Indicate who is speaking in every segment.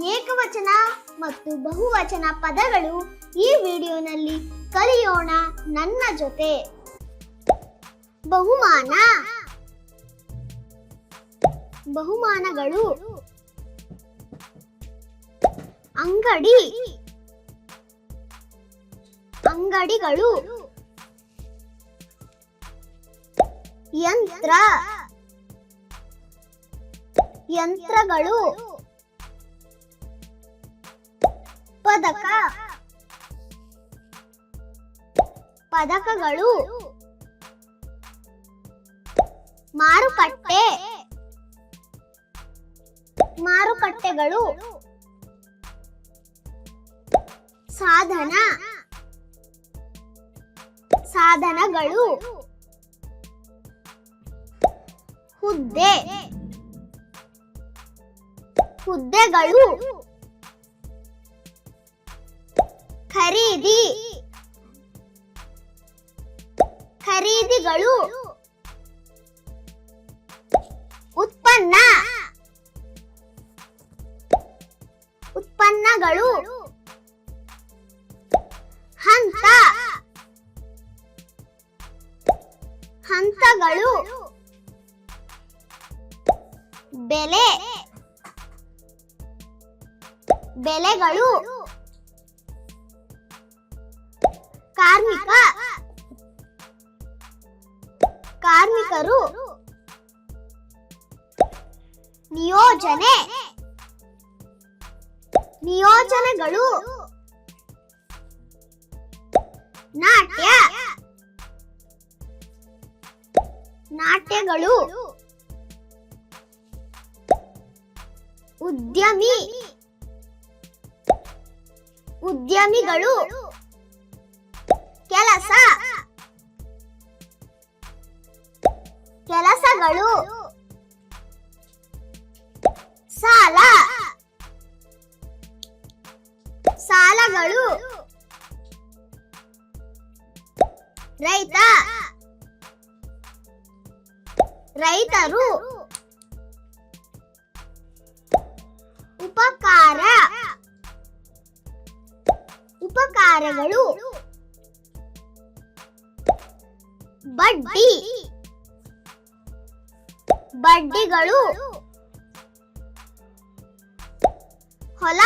Speaker 1: ಏಕವಚನ ಮತ್ತು ಬಹುವಚನ ಪದಗಳು ಈ ವಿಡಿಯೋನಲ್ಲಿ ಕಲಿಯೋಣ ನನ್ನ ಜೊತೆ. ಬಹುಮಾನ, ಬಹುಮಾನಗಳು. ಅಂಗಡಿ, ಅಂಗಡಿಗಳು. ಯಂತ್ರ, ಯಂತ್ರಗಳು. ಪದಕ, ಪದಕಗಳು. ಮಾರುಕಟ್ಟೆ, ಮಾರುಕಟ್ಟೆಗಳು. ಸಾಧನ, ಸಾಧನಗಳು. ಹುದ್ದೆ, ಹುದ್ದೆಗಳು. ಖರೀದಿ, ಖರೀದಿಗಳು. ಉತ್ಪನ್ನ, ಉತ್ಪನ್ನಗಳು. ಹಂತ, ಹಂತಗಳು. ಬೆಲೆ, ಬೆಲೆಗಳು. ಕಾರ್ಮಿಕ, ಕಾರ್ಮಿಕರು. ನಿಯೋಜನೆ, ನಿಯೋಜನೆಗಳು. ನಾಟ್ಯ, ನಾಟ್ಯಗಳು. ಉದ್ಯಮಿ, ಉದ್ಯಮಿಗಳು. ಕೆಲಸ, ಕೆಲಸಗಳು. ಸಾಲ, ಸಾಲಗಳು. ರೈತ, ರೈತರು. ಉಪಕಾರ, ಉಪಕಾರಗಳು. ಬಡ್ಡಿ, ಬಡ್ಡಿಗಳು. ಹೊಲ,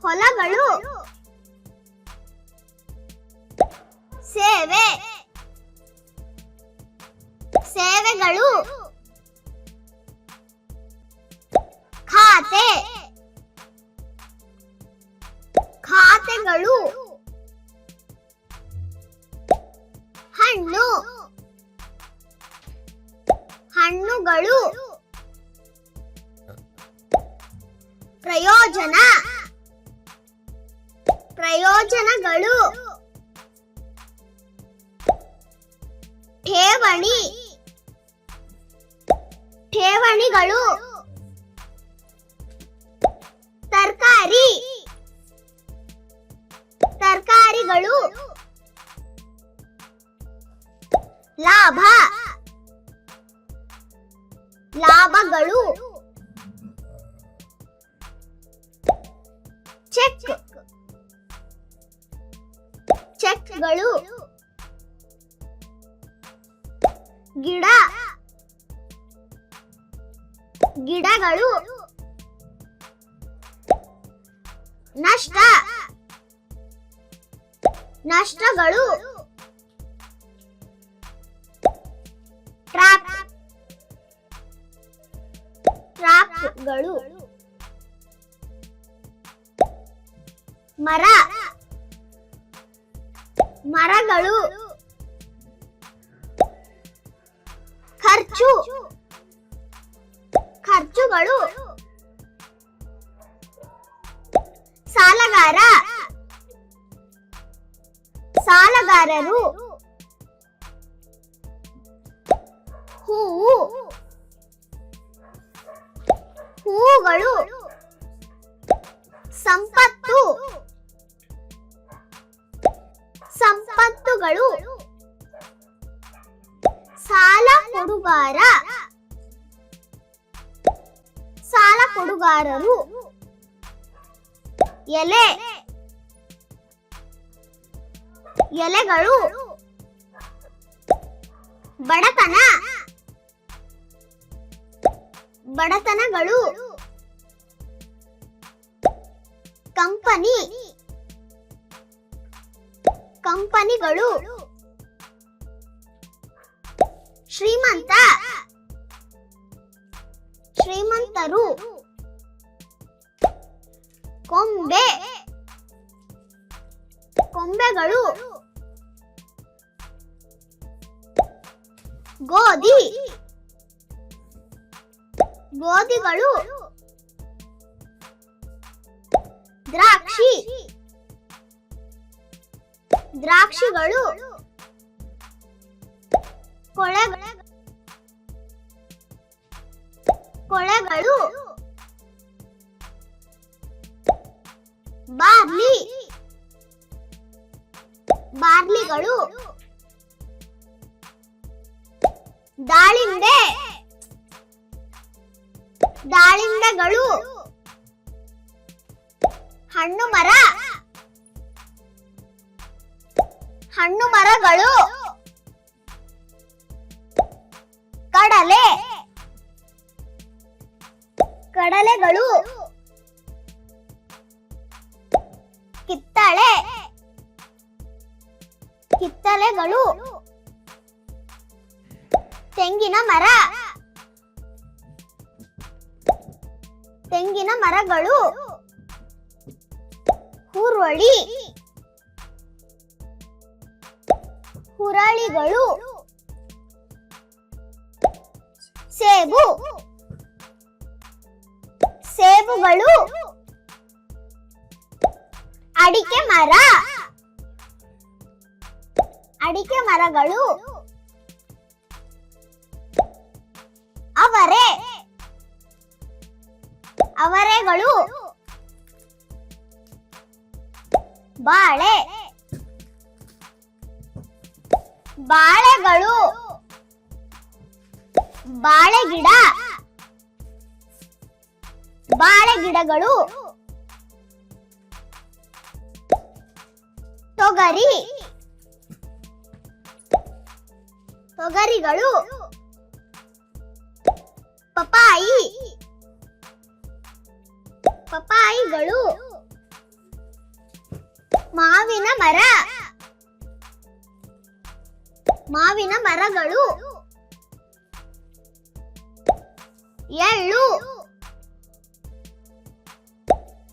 Speaker 1: ಹೊಲಗಳು. ಸೇವೆ, ಸೇವೆಗಳು. ಖಾತೆ, ಖಾತೆಗಳು. ಹಣ್ಣು, ಹಣ್ಣುಗಳು. ಪ್ರಯೋಜನ, ಪ್ರಯೋಜನಗಳು. ಠೇವಣಿ, ಠೇವಣಿಗಳು. ತರಕಾರಿ, ತರಕಾರಿಗಳು. ಲಾಭ, ಲಾಭಗಳು. ಚೆಕ್, ಚೆಕ್ಗಳು. ಗಿಡ, ಗಿಡಗಳು. ನಷ್ಟ, ನಷ್ಟಗಳು. ಟ್ರಾಪ್, ಟ್ರಾಪ್ಗಳು. ಮರ, ಮರಗಳು. ಖರ್ಚು, ಖರ್ಚುಗಳು. ಸಾಲಗಾರ, ಸಾಲಗಾರರು. ಹೂವು, ಹೂವುಗಳು. ಸಂಪತ್ತು, ಸಂಪತ್ತುಗಳು. ಸಾಲ ಕೊಡುಗಾರ, ಸಾಲುಗಾರರು. ಎಲೆ ಎಲೆಗಳು. ಬಡತನ ಬಡತನಗಳು. ಕಂಪನಿ ಕಂಪನಿಗಳು. ಶ್ರೀಮಂತ ಶ್ರೀಮಂತರು. ಕೊಂಬೆ ಕೊಂಬೆಗಳು. ಗೋಧಿ ಗೋಧಿಗಳು. ದ್ರಾಕ್ಷಿ ದ್ರಾಕ್ಷಿಗಳು. ಕೊಳೆಗಳು. ಬಾರ್ಲಿ ಬಾರ್ಲಿಗಳು. ದಾಳಿಂಬೆ ದಾಳಿಂಬೆಗಳು. ಹಣ್ಣು ಮರ ಹಣ್ಣು ಮರಗಳು. ಕಡಲೆ ಕಡಲೆಗಳು. ಕಿತ್ತಳೆ ಕಿತ್ತಳೆಗಳು. ತೆಂಗಿನ ಮರ ತೆಂಗಿನ ಮರಗಳು. ಹುರುಳಿ ಹುರಳಿಗಳು. ಸೇಬು ಸೇಬುಗಳು. ಅಡಿಕೆ ಮರ ಅಡಿಕೆ ಮರಗಳು. ಅವರೆ ಅವರೆಗಳು. ಬಾಳೆ ಬಾಳೆಗಳು. ಬಾಳೆಗಿಡ ಬಾಳೆಗಿಡಗಳು. ತೊಗರಿ ತೊಗರಿಗಳು. ಪಪಾಯಿ ಪಪಾಯಿಗಳು. ಮಾವಿನ ಮರ ಮಾವಿನ ಮರಗಳು. ಎಳ್ಳು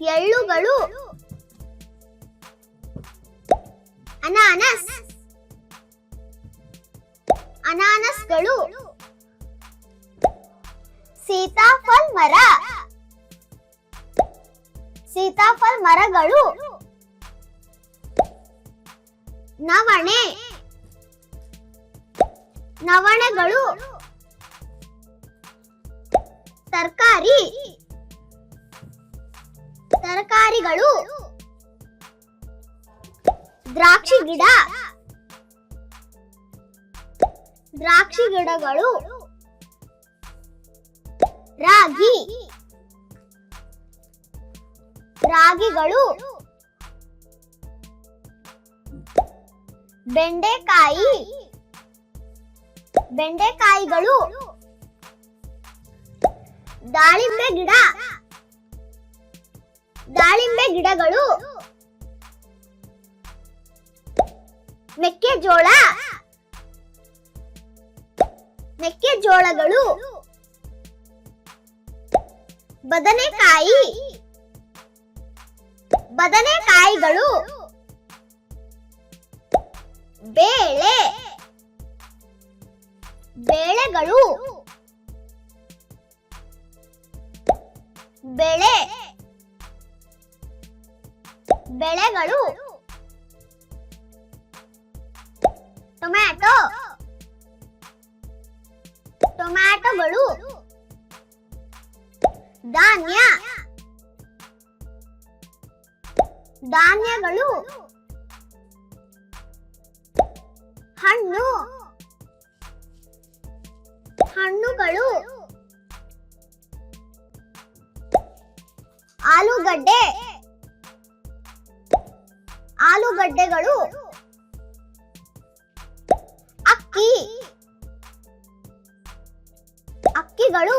Speaker 1: ಎಳ್ಳುಗಳು. ಅನಾನಸ್ ಅನಾನಸ್ಗಳು. ಸೀತಾಫಲ ಮರ ಸೀತಾಫಲ ಮರಗಳು. ನವಣೆ ನವಣೆಗಳು. ತರಕಾರಿ ತರಕಾರಿಗಳು. ದ್ರಾಕ್ಷಿ ಗಿಡ ದ್ರಾಕ್ಷಿ ಗಿಡಗಳು. ರಾಗಿ ರಾಗಿಗಳು. ಬೆಂಡೆಕಾಯಿ ಬೆಂಡೆಕಾಯಿಗಳು. ದಾಳಿಂಬೆ ಗಿಡ ದಾಳಿಂಬೆ ಗಿಡಗಳು. ಮೆಕ್ಕೆಜೋಳ ಮೆಕ್ಕೆಜೋಳಗಳು. ಬದನೆಕಾಯಿ ಬದನೆಕಾಯಿಗಳು. ಬೇಳೆ ಬೇಳೆಗಳು. ಬೆಳೆ ಬೆಳೆಗಳು. ಟೊಮ್ಯಾಟೊ ಟೊಮ್ಯಾಟೊಗಳು. ಧಾನ್ಯ ಧಾನ್ಯಗಳು. ಹಣ್ಣು ಹಣ್ಣುಗಳು. ಆಲೂಗಡ್ಡೆ ಆಲೂಗಡ್ಡೆಗಳು ಅಕ್ಕಿ ಅಕ್ಕಿಗಳು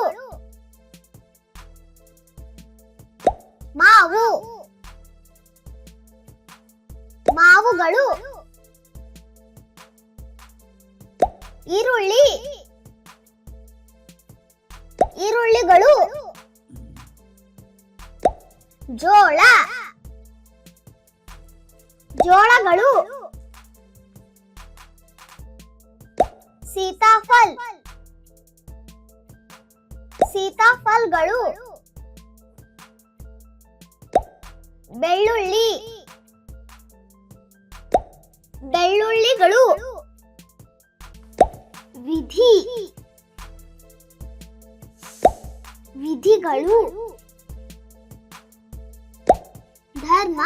Speaker 1: ಮಾವು ಮಾವುಗಳು ಈರುಳ್ಳಿ ಈರುಳ್ಳಿಗಳು ಜೋಳ ಜೋಳಗಳು ಸೀತಾಫಲ್ ಸೀತಾಫಲ್ಗಳು ಬೆಳ್ಳುಳ್ಳಿ ಬೆಳ್ಳುಳ್ಳಿಗಳು ವಿಧಿ ವಿಧಿಗಳು ಧರ್ಮ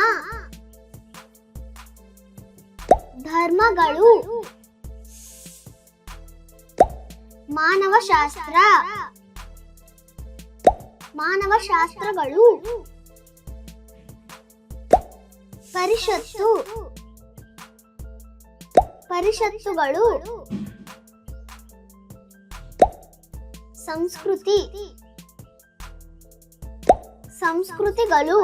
Speaker 1: ಧರ್ಮಗಳು ಮಾನವಶಾಸ್ತ್ರ ಮಾನವಶಾಸ್ತ್ರಗಳು ಪರಿಷತ್ತು ಪರಿಷತ್ತುಗಳು ಸಂಸ್ಕೃತಿ ಸಂಸ್ಕೃತಿಗಳು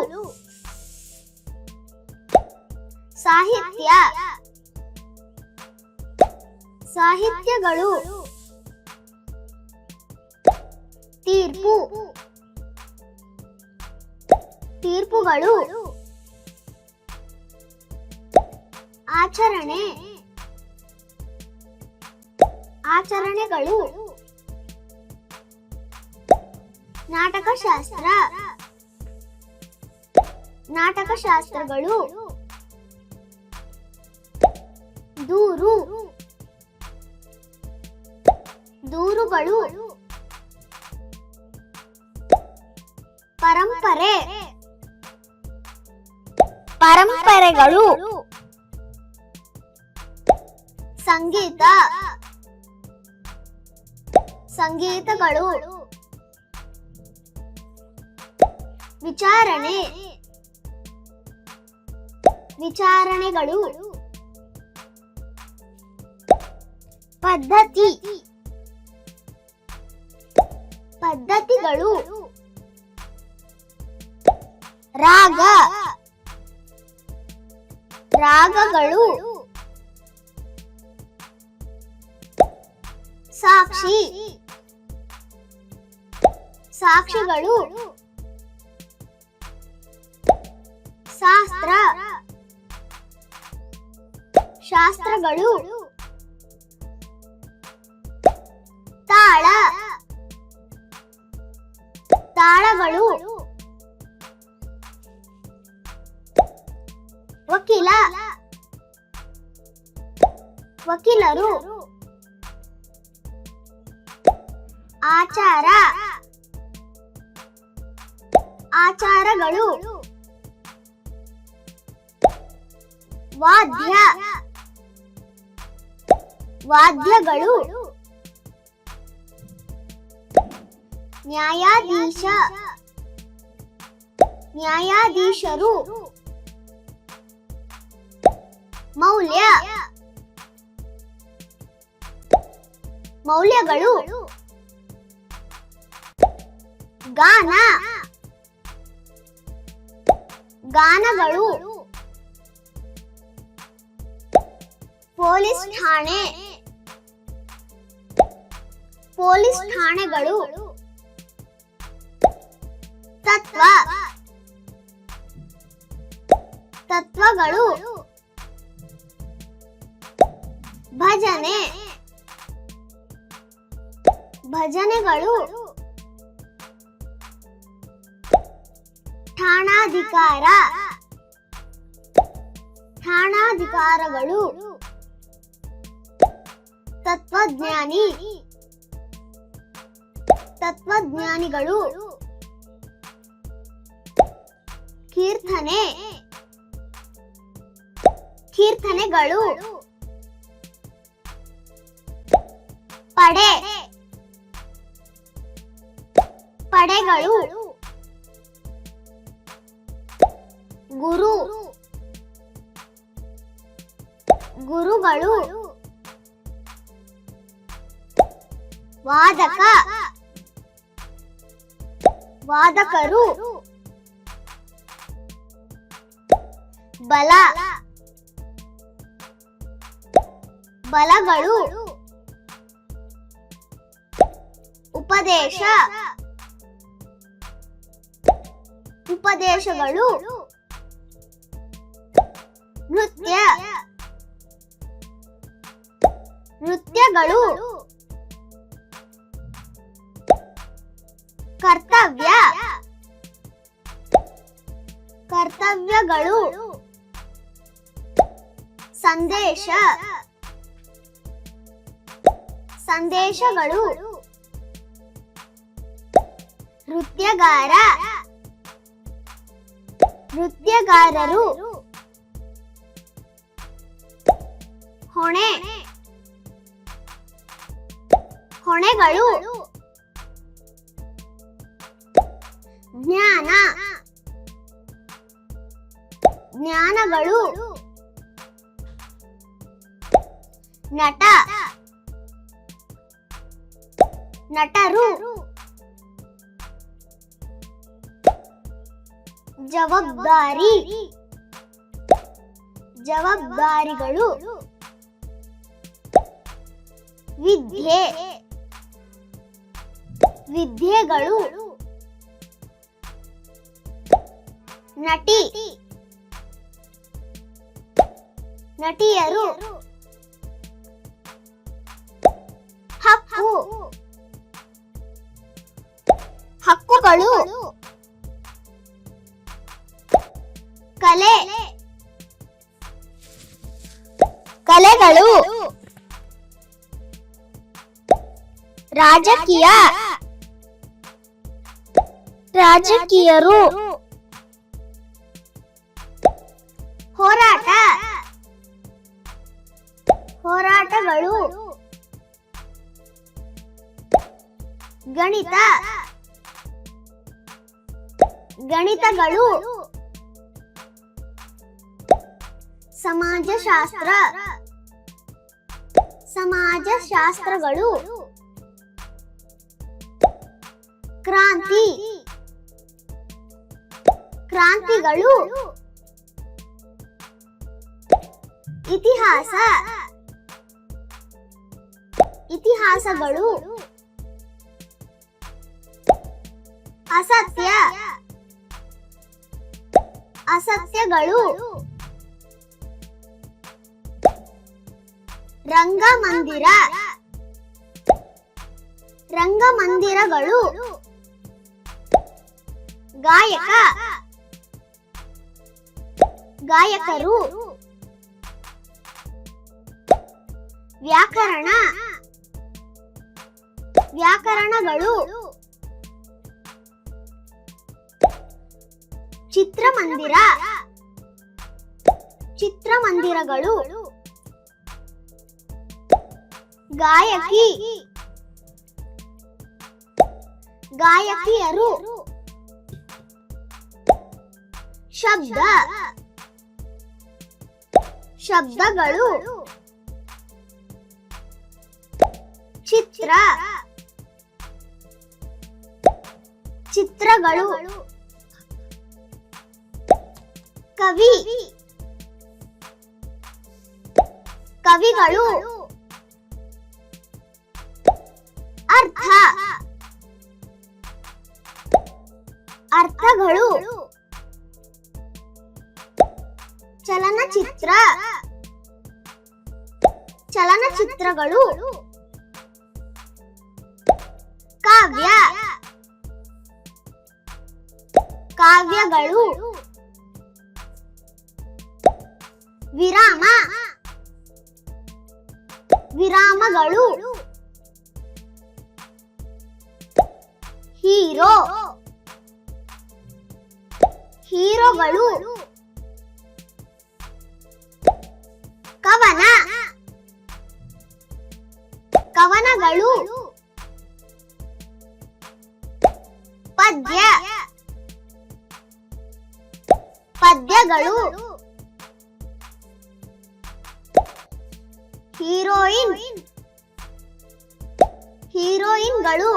Speaker 1: ಸಾಹಿತ್ಯ ಸಾಹಿತ್ಯಗಳು ತೀರ್ಪು ತೀರ್ಪುಗಳು ಆಚರಣೆ ಆಚರಣೆಗಳು ನಾಟಕಶಾಸ್ತ್ರ ನಾಟಕಶಾಸ್ತ್ರಗಳು ದೂರು ದೂರುಗಳು ಪರಂಪರೆ ಪರಂಪರೆಗಳು ಸಂಗೀತ ಸಂಗೀತಗಳು ವಿಚಾರಣೆ ವಿಚಾರಣೆಗಳು ಪದ್ಧತಿ ಪದ್ಧತಿಗಳು ರಾಗ ರಾಗಗಳು ಸಾಕ್ಷಿ ಸಾಕ್ಷಿಗಳು ಶಾಸ್ತ್ರ ಶಾಸ್ತ್ರಗಳು ತಾಳ ತಾಳಗಳು ವಕೀಲ ವಕೀಲರು ಆಚಾರ ಆಚಾರಗಳು ವಾದ್ಯ ವಾದ್ಯಗಳು ನ್ಯಾಯಾಧೀಶ ನ್ಯಾಯಾಧೀಶರು ಮೌಲ್ಯ ಮೌಲ್ಯಗಳು ಗಾನ ಗಾನಗಳು ಪೊಲೀಸ್ ಠಾಣೆ ಪೊಲೀಸ್ ಠಾಣೆಗಳು ತತ್ವ ತತ್ವಗಳು ಭಜನೆ ಭಜನೆಗಳು ಠಾಣಾಧಿಕಾರ ಠಾಣಾಧಿಕಾರಗಳು ತತ್ವಜ್ಞಾನಿ ತತ್ವಜ್ಞಾನಿಗಳು ಕೀರ್ತನೆ ಕೀರ್ತನೆಗಳು ಪಡೆ ಪಡೆಗಳು ಗುರು ಗುರುಗಳು ವಾದಕ ವಾದಕರು ಬಲ ಬಲಗಳು ಉಪದೇಶ ಉಪದೇಶಗಳು ನೃತ್ಯ ನೃತ್ಯಗಳು ಕರ್ತವ್ಯ ಕರ್ತವ್ಯಗಳು ಸಂದೇಶ ಸಂದೇಶಗಳು ನೃತ್ಯಗಾರ ನೃತ್ಯಗಾರರು ಹೊಣೆ ಹೊಣೆಗಳು ಜ್ಞಾನ ಜ್ಞಾನಗಳು ನಟ ನಟರು ಜವಾಬ್ದಾರಿ ಜವಾಬ್ದಾರಿಗಳು ವಿದ್ಯೆ ವಿದ್ಯೆಗಳು ನಟಿ ನಟಿಯರು ಹಕ್ಕು ಹಕ್ಕುಗಳು ಕಲೆ ಕಲೆಗಳು ರಾಜಕೀಯ ರಾಜಕೀಯರು ಹೋರಾಟ ಹೋರಾಟಗಳು ಗಣಿತ ಗಣಿತಗಳು ಸಮಾಜಶಾಸ್ತ್ರ ಸಮಾಜಶಾಸ್ತ್ರಗಳು ಕ್ರಾಂತಿ ಕ್ರಾಂತಿಗಳು ಇತಿಹಾಸ ಇತಿಹಾಸಗಳು ಅಸತ್ಯ ಅಸತ್ಯಗಳು ರಂಗಮಂದಿರ ರಂಗಮಂದಿರಗಳು ಗಾಯಕ ಗಾಯಕರು ವ್ಯಾಕರಣ ವ್ಯಾಕರಣಗಳು ಚಿತ್ರಮಂದಿರ ಚಿತ್ರಮಂದಿರಗಳು ಗಾಯಕಿ ಗಾಯಕಿಯರು ಶಬ್ದ ಶಬ್ದಗಳು ಚಿತ್ರ ಚಿತ್ರಗಳು ಕವಿ ಕವಿಗಳು ಅರ್ಥ ಅರ್ಥಗಳು ಚಲನಚಿತ್ರ ಚಲನಚಿತ್ರಗಳು ಕಾವ್ಯ ಕಾವ್ಯಗಳು ವಿರಾಮ ವಿರಾಮಗಳು ಹೀರೋ ಹೀರೋಗಳು ಕವನ ಕವನಗಳು ಪದ್ಯ ಪದ್ಯಗಳು ಹೀರೋಯಿನ್ ಹೀರೋಯಿನ್ಗಳು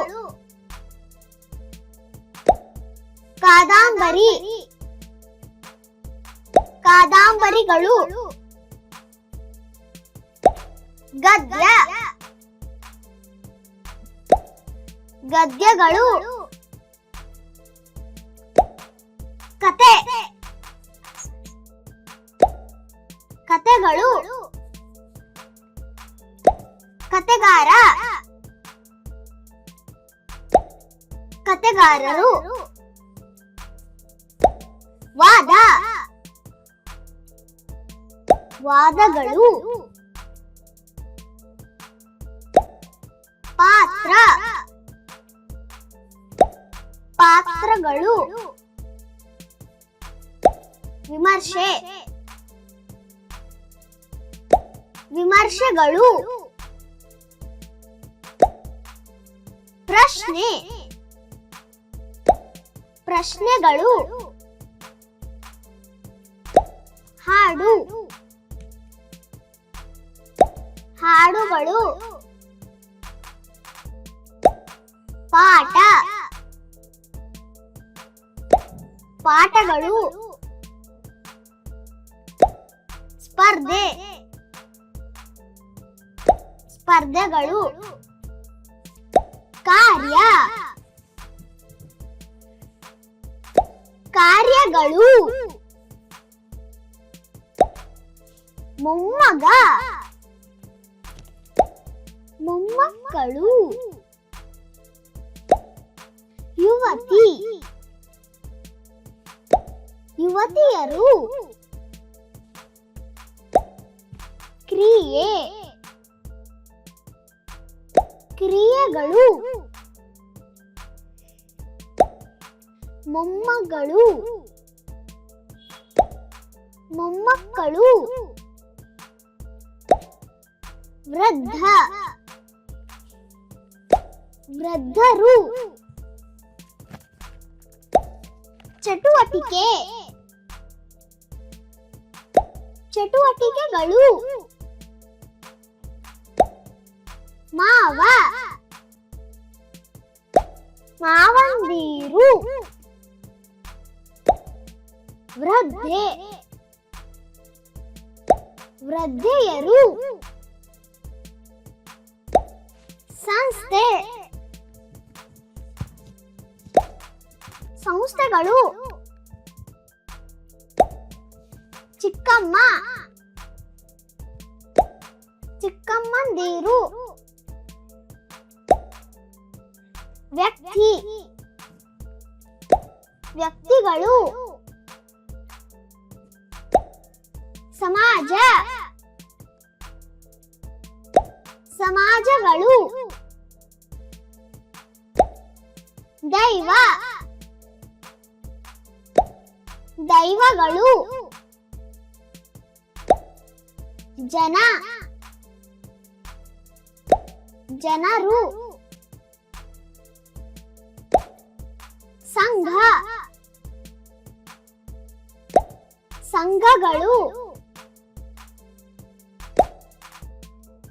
Speaker 1: ಕಾದಂಬರಿ ಕಾದಂಬರಿಗಳು ಗದ್ಯ ಗದ್ಯಗಳು ಕತೆ ಕತೆಗಳು ಕತೆಗಾರ ಕತೆಗಾರರು ವಾದ ವಾದಗಳು ಪಾತ್ರ ಪಾತ್ರಗಳು ವಿಮರ್ಶೆ ವಿಮರ್ಶೆಗಳು ಪ್ರಶ್ನೆ ಪ್ರಶ್ನೆಗಳು ಹಾಡು ಹಾಡುಗಳು ಪಾಠ ಪಾಠಗಳು ಸ್ಪರ್ಧೆ ಸ್ಪರ್ಧೆಗಳು ಕಾರ್ಯ ಕಾರ್ಯಗಳು ಮೊಮ್ಮಗ ಮೊಮ್ಮಕ್ಕಳು ಯುವತಿ ಯುವತಿಯರು ಕ್ರಿಯೆ ಕ್ರಿಯೆಗಳು ಮೊಮ್ಮಗಳು ಮೊಮ್ಮಕ್ಕಳು ವೃದ್ಧ ವೃದ್ಧರು ಚಟುವಟಿಕೆ ಚಟುವಟಿಕೆಗಳು ಮಾವ ಮಾವಂದಿರು ವೃದ್ಧೆ ವೃದ್ಧೆಯರು ಸಂಸ್ಥೆ ಸಂಸ್ಥೆಗಳು ಚಿಕ್ಕಮ್ಮ ಚಿಕ್ಕಮ್ಮಂದಿರು ವ್ಯಕ್ತಿ ವ್ಯಕ್ತಿಗಳು ಸಮಾಜ ಸಮಾಜಗಳು ದೈವ ದೈವಗಳು ಜನ ಜನರು ಸಂಘ ಸಂಘಗಳು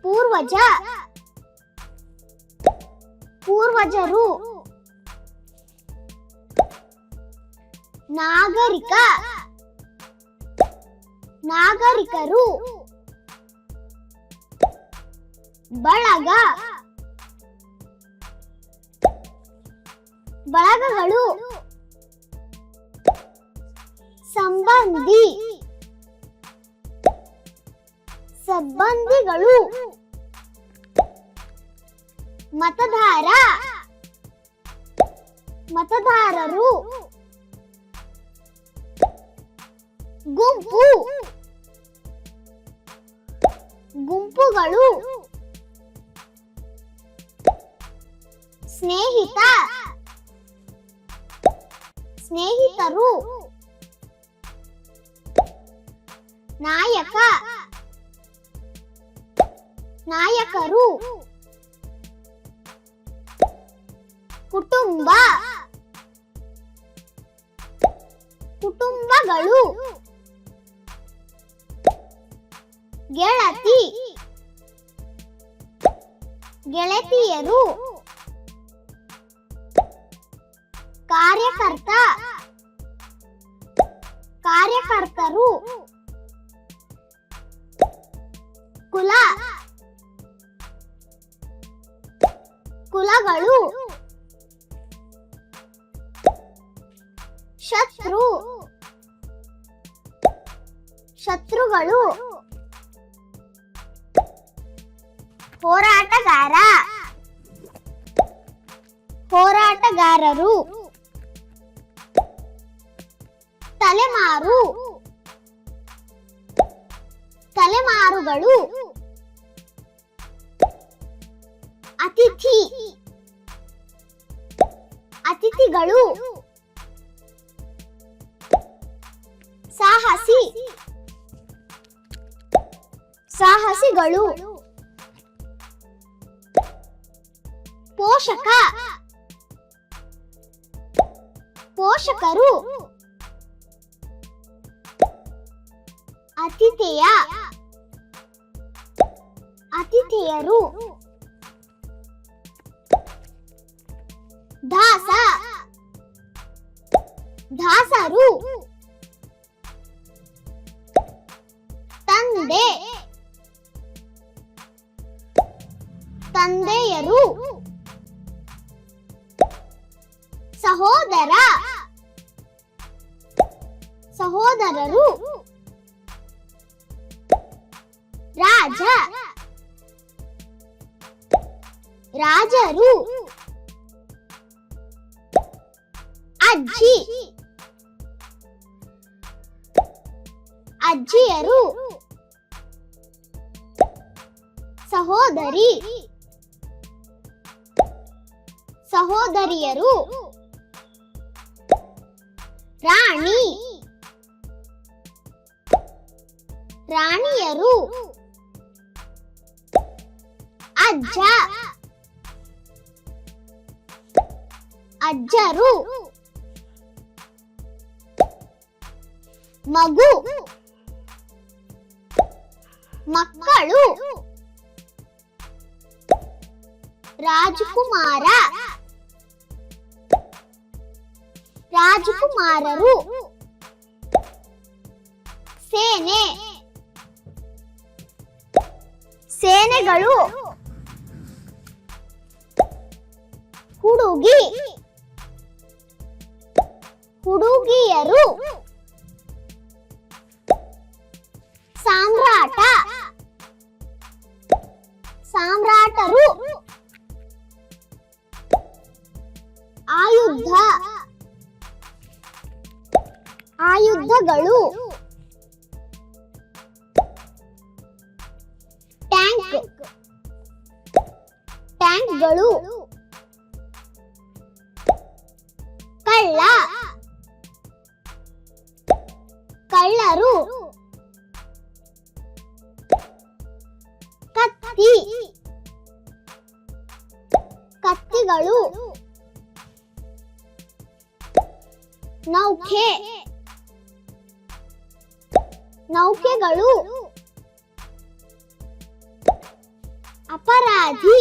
Speaker 1: ಪೂರ್ವಜ ಪೂರ್ವಜರು ನಾಗರಿಕ ನಾಗರಿಕರು ಬಳಗ ಬಳಗಗಳು ಸಂಬಂಧಿ ಸಂಬಂಧಿಗಳು ಮತದಾರ ಮತದಾರರು ಗುಂಪು ಗುಂಪುಗಳು ಸ್ನೇಹಿತ ಸ್ನೇಹಿತರು ನಾಯಕ ನಾಯಕರು ಕುಟುಂಬ ಕುಟುಂಬಗಳು. ಗೆಳತಿ, ಗೆಳತಿಯರು. ಕಾರ್ಯಕರ್ತ, ಕಾರ್ಯಕರ್ತರು. ಕುಲ, ಕುಲಗಳು. ಶತ್ರು, ಶತ್ರುಗಳು. ಹೋರಾಟಗಾರ, ಹೋರಾಟಗಾರರು. ತಲೆಮಾರು, ತಲೆಮಾರುಗಳು. ಅತಿಥಿ, ಅತಿಥಿಗಳು. ಸಾಹಸಿ, ಸಾಹಸಿಗಳು. ಪೋಷಕ, ಪೋಷಕರು. ಅತಿಥೇಯ, ಅತಿಥೇಯರು. ದಾಸ, ದಾಸರು. ತಂದೆ, ತಂದೆಯರು. ಸಹೋದರ, ಸಹೋದರರು. ರಾಜ, ರಾಜರು. ಅಜ್ಜಿ, ಅಜ್ಜಿಯರು. ಸಹೋದರಿ, ಸಹೋದರಿಯರು. ರಾಣಿ, ರಾಣಿಯರು. ಅಜ್ಜ, ಅಜ್ಜರು. ಮಗು, ಮಕ್ಕಳು. ರಾಜಕುಮಾರ, ರಾಜಕುಮಾರರು. ಸೇನೆ, ಸೇನೆಗಳು. ಹುಡುಗಿ, ಹುಡುಗಿಯರು. ಸಾಮ್ರಾಟ, ಸಾಮ್ರಾಟರು. ಆಯುಧ, ಆಯುಧಗಳು. ಟ್ಯಾಂಕ್, ಟ್ಯಾಂಕ್ಗಳು. ಕಳ್ಳ, ಕಳ್ಳರು. ಕತ್ತಿ, ಕತ್ತಿಗಳು. ನೌಕೆ, ನೌಕೆಗಳು. ಅಪರಾಧಿ,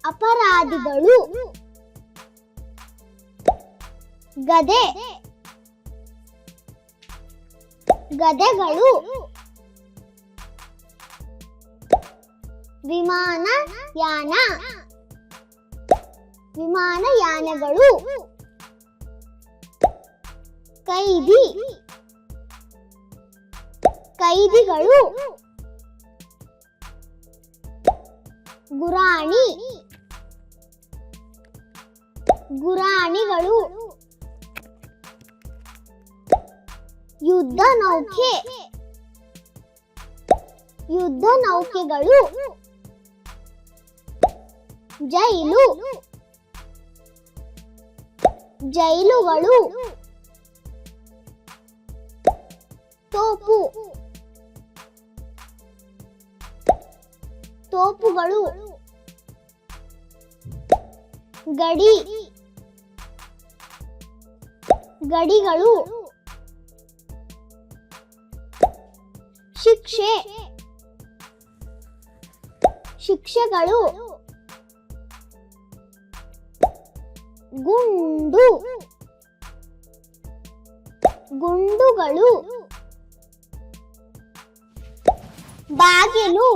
Speaker 1: ಅಪರಾಧಿಗಳು. ಗದೆ, ಗದೆಗಳು. ವಿಮಾನಯಾನ, ವಿಮಾನಯಾನಗಳು. ಕೈದಿ, ಕೈದಿಗಳು. ಗುರಾಣಿ, ಗುರಾಣಿಗಳು. ಯುದ್ಧ ನೌಕೆ, ಯುದ್ಧ ನೌಕೆಗಳು. ಜೈಲು, ಜೈಲುಗಳು. ತೋಪು, ತೋಪುಗಳು. ಗಡಿಗಳು. ಶಿಕ್ಷೆ, ಶಿಕ್ಷೆಗಳು. ಗುಂಡು, ಗುಂಡುಗಳು. ಬಾಗಿಲು,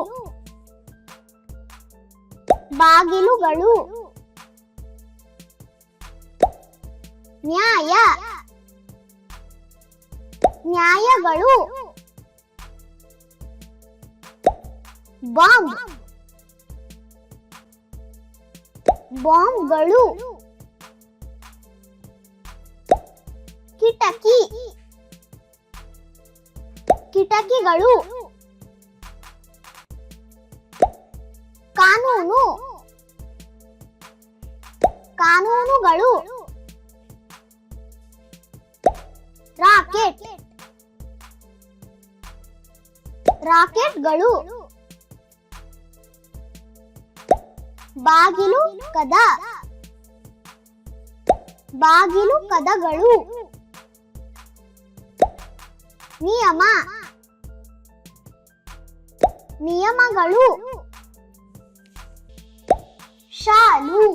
Speaker 1: ಬಾಗಿಲುಗಳು. ನ್ಯಾಯ, ನ್ಯಾಯಗಳು. ಬಾಂಬ್, ಬಾಂಬ್ಗಳು. ಕಿಟಕಿ, ಕಿಟಕಿಗಳು. ಕಾನೂನು, ಕಾನೂನುಗಳು. ರಾಕೆಟ್, ರಾಕೆಟ್ಗಳು. ಬಾಗಿಲು ಕದ, ಬಾಗಿಲು ಕದಗಳು. ನಿಯಮ, ನಿಯಮಗಳು. ಶಾಲು,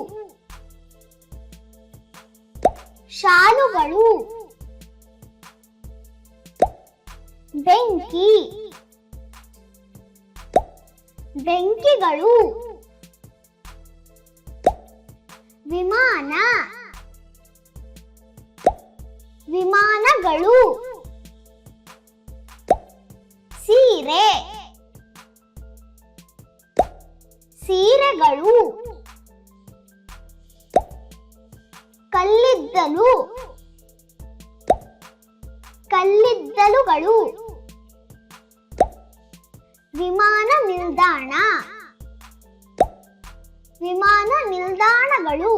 Speaker 1: ಶಾಲುಗಳು. ಬೆಂಕಿ, ಬೆಂಕಿಗಳು. ವಿಮಾನ, ವಿಮಾನಗಳು. ಸೀರೆ, ಸೀರೆಗಳು. ಕಲ್ಲಿದ್ದಲು, ಕಲ್ಲಿದ್ದಲುಗಳು. ವಿಮಾನ ನಿಲ್ದಾಣ, ವಿಮಾನ ನಿಲ್ದಾಣಗಳು.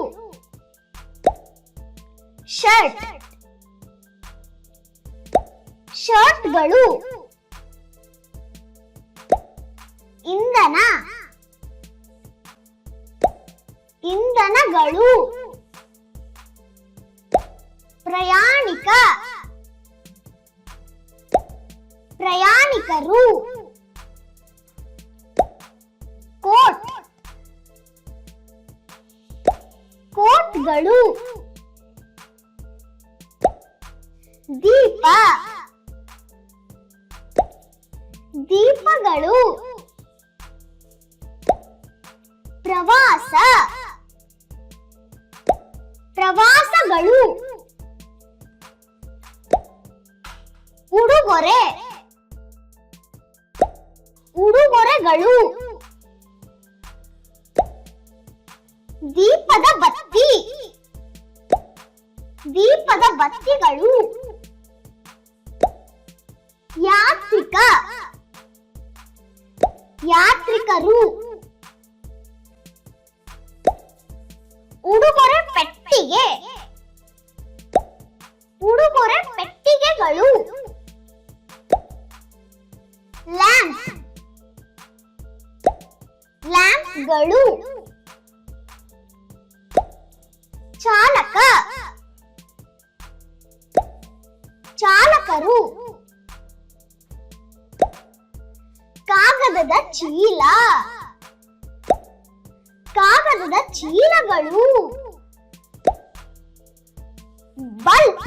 Speaker 1: ಶರ್ಟ್, ಶರ್ಟ್ಗಳು. ಇಂಧನ, ಇಂಧನಗಳು. ಪ್ರಯಾಣಿಕ, ಪ್ರಯಾಣಿಕರು. ಕೋಟ್, ಕೋಟ್ಗಳು. ದೀಪ, ದೀಪಗಳು. ಪ್ರವಾಸ, ಪ್ರವಾಸಗಳು. ಉಡುಗೊರೆ, ಉಡುಗೊರೆಗಳು. ದೀಪದ ಬತ್ತಿ, ದೀಪದ ಬತ್ತಿಗಳು. ಯಾತ್ರಿಕ, ಯಾತ್ರಿಕರು. ಉಡುಗೊರೆ ಪೆಟ್ಟಿಗೆ, ಉಡುಗೊರೆ ಪೆಟ್ಟಿಗೆಗಳು. ಲ್ಯಾಂಪ್, ಲ್ಯಾಂಪ್ಗಳು. ಚಾಲಕ, ಚಾಲಕರು. ಕಾಗದದ ಚೀಲ, ಕಾಗದದ ಚೀಲಗಳು. ಬಲ್ಬ್,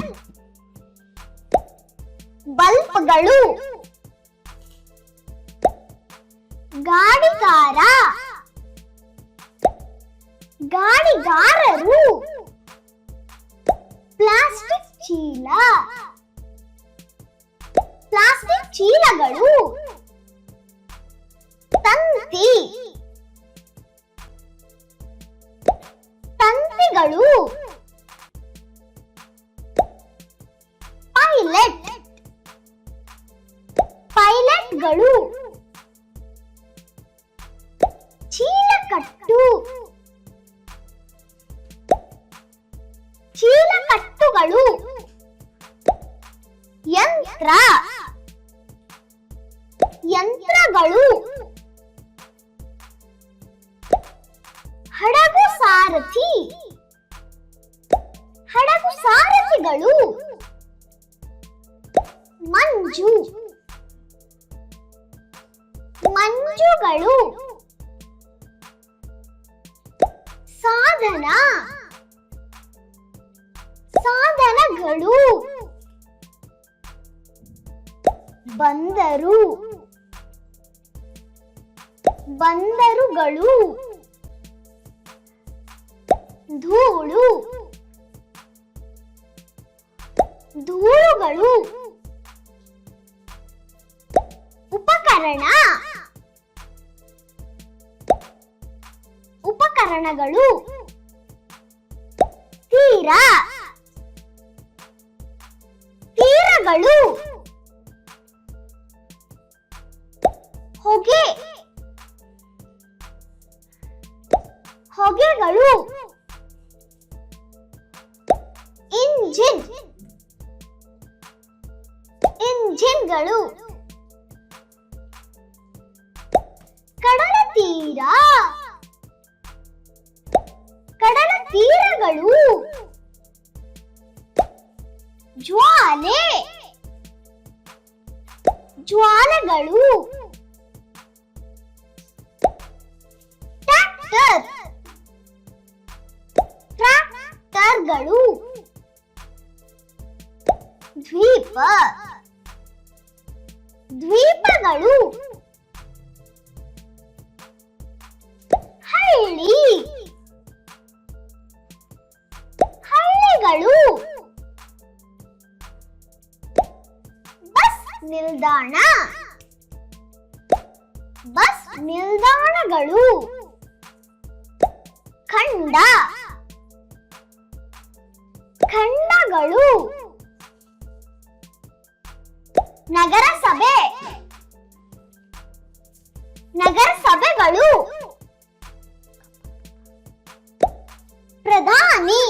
Speaker 1: ಬಲ್ಬ್ಗಳು. ಗಾಡಿಗಾರ, ಗಾಡಿಗಾರರು. ಪ್ಲಾಸ್ಟಿಕ್ ಚೀಲ, ಪ್ಲಾಸ್ಟಿಕ್ ಚೀಲಗಳು. ತಂತಿ, ತಂತಿಗಳು. ಪೈಲಟ್, ಪೈಲಟ್ಗಳು. ಚೀಲಕಟ್ಟು, ಚೀಲಕಟ್ಟುಗಳು. ಯಂತ್ರ, ಯಂತ್ರಗಳು. ಹಡಗು ಸಾರಥಿ, ಹಡಗು ಸಾರಥಿಗಳು. ಮಂಜು ಮಂಜುಗಳು. ಸಾಧನ ಸಾಧನಗಳು. ಬಂದರು ಬಂದರುಗಳು. ಧೂಳು ಧೂಳುಗಳು. ಉಪಕರಣ ಉಪಕರಣಗಳು. ತೀರ ತೀರಗಳು. ಹೊಗೆ ಹೊಗೆಗಳು. ಇಂಜಿನ್ ಇಂಜಿನ್ಗಳು. ಕಡಲ ತೀರ ಕಡಲ ತೀರಗಳು. ಜ್ವಾಲೆ ಜ್ವಾಲೆಗಳು. ಟ್ರ್ಯಾಕ್ಟರ್ ಟ್ರ್ಯಾಕ್ಟರ್ಗಳು. ದ್ವೀಪ ದ್ವೀಪಗಳು. ಹಳ್ಳಿ ಹಳ್ಳಿಗಳು. ಬಸ್ ನಿಲ್ದಾಣ ಬಸ್ ನಿಲ್ದಾಣಗಳು. ಖಂಡ ಖಂಡಗಳು. ನಗರಸಭೆ ನಗರಸಭೆಗಳು. ಪ್ರಧಾನಿ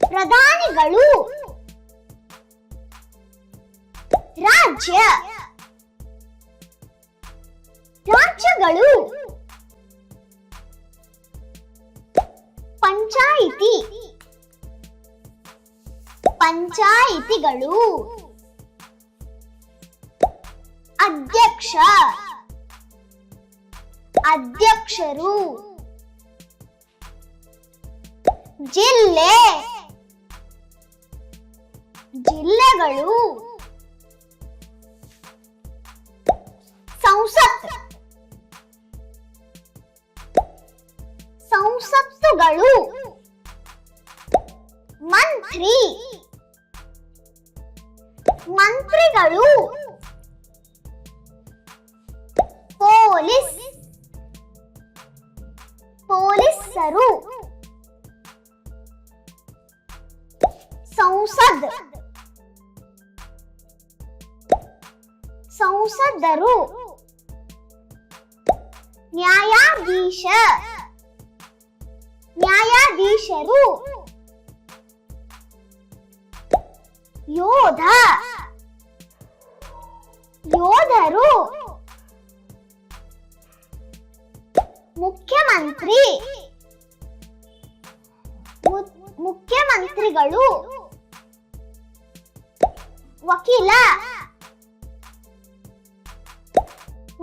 Speaker 1: ಪ್ರಧಾನಿಗಳು. ರಾಜ್ಯ ರಾಜ್ಯಗಳು. ಪಂಚಾಯಿತಿ ಪಂಚಾಯಿತಿಗಳು. ಅಧ್ಯಕ್ಷ ಅಧ್ಯಕ್ಷರು. ಜಿಲ್ಲೆ ಜಿಲ್ಲೆಗಳು. ಸಂಸತ್ ಸಂಸತ್ತುಗಳು. ಮಂತ್ರಿ ಮಂತ್ರಿಗಳು. ಪೊಲೀಸ್ ಪೊಲೀಸರು. ಸಂಸದ್ ಸಂಸದರು. ನ್ಯಾಯಾಧೀಶ ನ್ಯಾಯಾಧೀಶರು. ಯೋಧ ಯೋಧರು. ಮುಖ್ಯಮಂತ್ರಿ ಮುಖ್ಯಮಂತ್ರಿಗಳು. ವಕೀಲ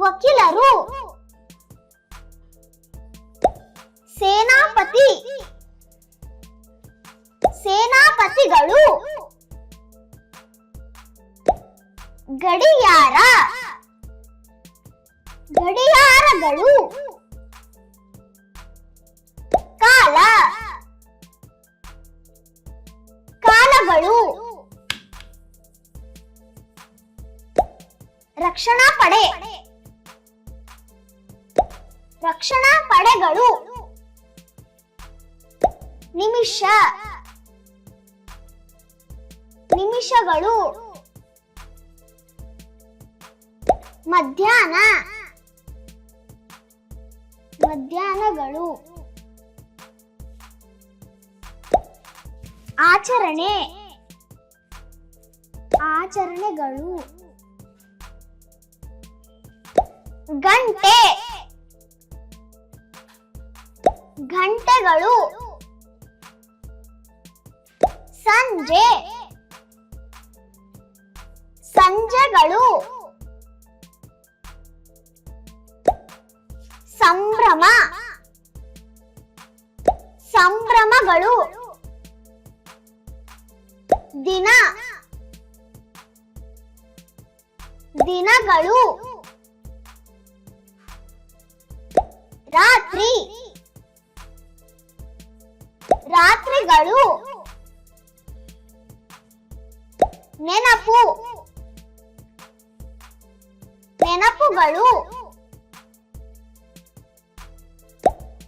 Speaker 1: ವಕೀಲರು. ಸೇನಾಪತಿ ಸೇನಾಪತಿಗಳು. ಗಡಿಯಾರ ಗಡಿಯಾರಗಳು. ಕಾಲ ಕಾಲಗಳು. ರಕ್ಷಣಾ ಪಡೆ ರಕ್ಷಣಾ ಪಡೆಗಳು. ನಿಮಿಷ ನಿಮಿಷಗಳು. ಮಧ್ಯಾಹ್ನ ಮಧ್ಯಾಹ್ನಗಳು. ಆಚರಣೆ ಆಚರಣೆಗಳು. ಗಂಟೆ ಗಂಟೆಗಳು. ಸಂಜೆ ಸಂಜೆಗಳು ಸಂಭ್ರಮ ಸಂಭ್ರಮಗಳು ದಿನ ದಿನಗಳು ರಾತ್ರಿ ರಾತ್ರಿಗಳು ನೆನಪು ನೆನಪುಗಳು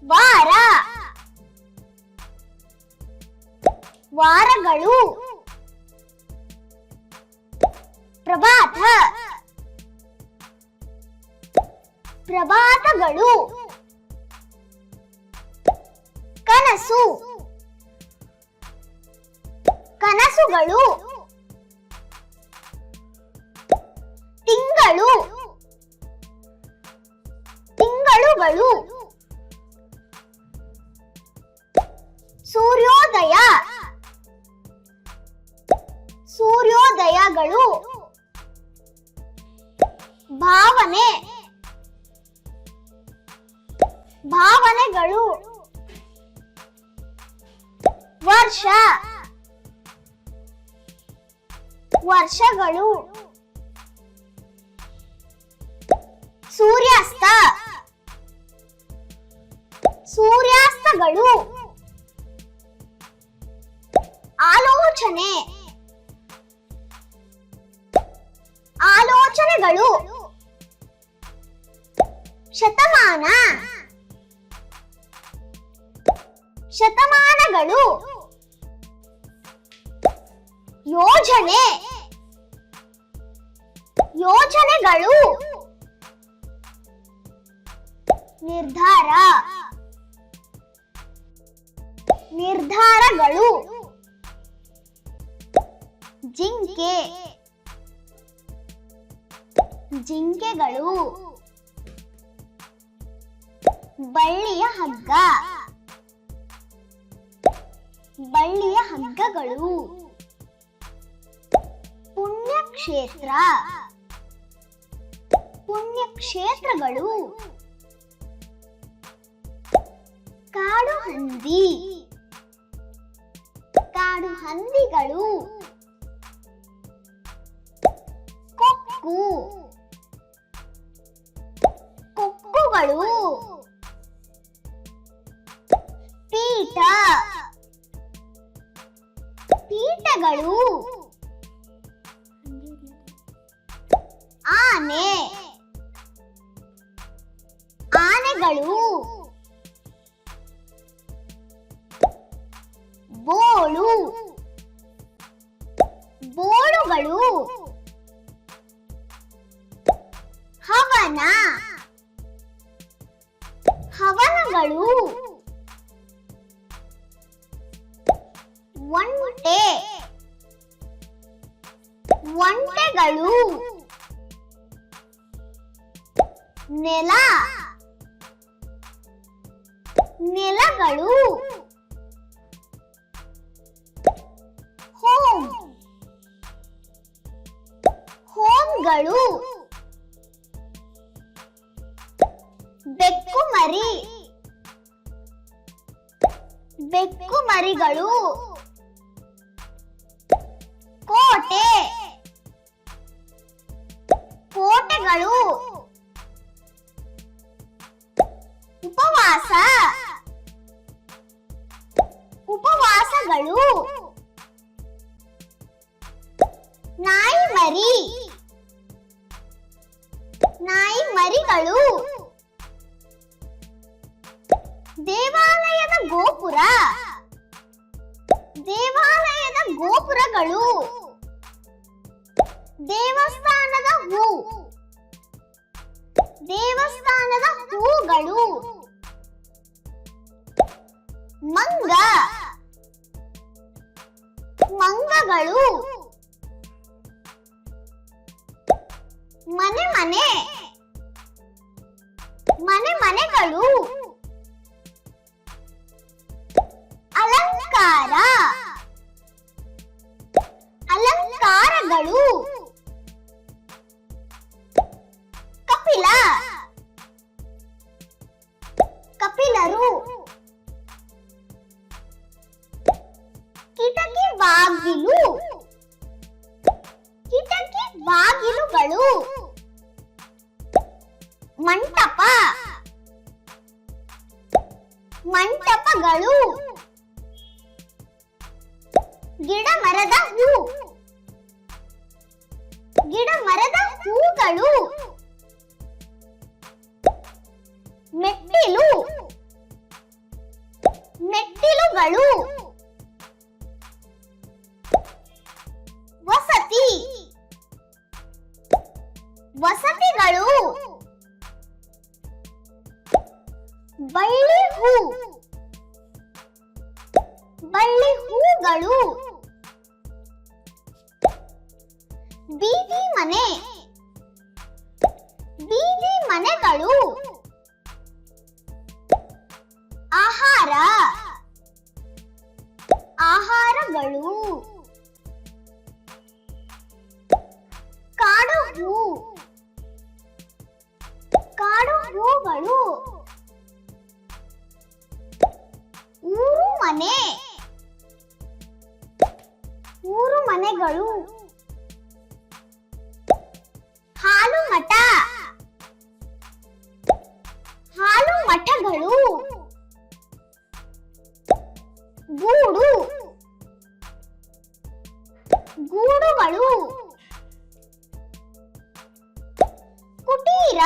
Speaker 1: ವಾರ ವಾರಗಳು ಪ್ರಭಾತ ಪ್ರಭಾತಗಳು ಕನಸು ಕನಸುಗಳು ತಿಂಗಳು ತಿಂಗಳುಗಳು ಸೂರ್ಯೋದಯ ಸೂರ್ಯೋದಯಗಳು ಭಾವನೆ ಭಾವನೆಗಳು ವರ್ಷ ವರ್ಷಗಳು ಸೂರ್ಯಾಸ್ತ ಸೂರ್ಯಾಸ್ತಗಳು ಆಲೋಚನೆ ಆಲೋಚನೆಗಳು ಶತಮಾನ ಶತಮಾನಗಳು ಯೋಜನೆ ಯೋಜನೆಗಳು ನಿರ್ಧಾರ ನಿರ್ಧಾರಗಳು ಜಿಂಕೆ ಜಿಂಕೆಗಳು ಬಳ್ಳಿಯ ಹಗ್ಗ ಬಳ್ಳಿಯ ಹಗ್ಗಗಳು ಪುಣ್ಯಕ್ಷೇತ್ರ ಪುಣ್ಯಕ್ಷೇತ್ರಗಳು ಕಾಡು ಹಂದಿ ಕಾಡು ಹಂದಿಗಳು ಕೊಕ್ಕು ಕೊಕ್ಕುಗಳು ಪೀಠ ಪೀಠಗಳು ಆನೆ ಆನೆಗಳು ಬೋಳು ಬೋಳುಗಳು ಹವನ ಹವನಗಳು ಒಂಟೆ ಒಂಟೆಗಳು ನೆಲ ನೆಲಗಳು ಹೋಮ್ ಹೋಮ್ಗಳು ಬೆಕ್ಕು ಮರಿ ಬೆಕ್ಕು ಮರಿಗಳು ಕೋಟೆ ಕೋಟೆಗಳು ಉಪವಾಸ ಉಪವಾಸಗಳು ನಾಯಿ ಮರಿ ನಾಯಿ ಮರಿಗಳು ದೇವಾಲಯದ ಗೋಪುರ ದೇವಾಲಯದ ಗೋಪುರಗಳು ದೇವಸ್ಥಾನದ ಹೂ ದೇವಸ್ಥಾನದ ಹೂಗಳು ಮಂಗ ಮಂಗಗಳು ಮನೆ ಮನೆ ಮನೆ ಮನೆಗಳು ಅಲಂಕಾರ ಅಲಂಕಾರಗಳು ಬಾಗಿಲು ಕಿಟಕಿ ಬಾಗಿಲುಗಳು ಮಂಟಪ ಮಂಟಪಗಳು ಗಿಡ ಮರದ ಹೂ ಗಿಡ ಮರದ ಹೂಗಳು ಮೆಟ್ಟಿಲು ಮೆಟ್ಟಿಲುಗಳು ವಸತಿ ವಸತಿಗಳು ಬಳ್ಳಿ ಹೂ ಬಳ್ಳಿ ಹೂಗಳು ಬೀದಿ ಮನೆ ಬೀದಿ ಮನೆಗಳು ಆಹಾರ ಆಹಾರಗಳು ಕಾಡು ಹೂ ಕಾಡು ಹೂಗಳು ಊರು ಮನೆ ಊರು ಮನೆಗಳು ಹಾಲು ಮಠ ಹಾಲು ಮಠಗಳು ಗೂಡು ಗೂಡುಗಳು ಕುಟೀರ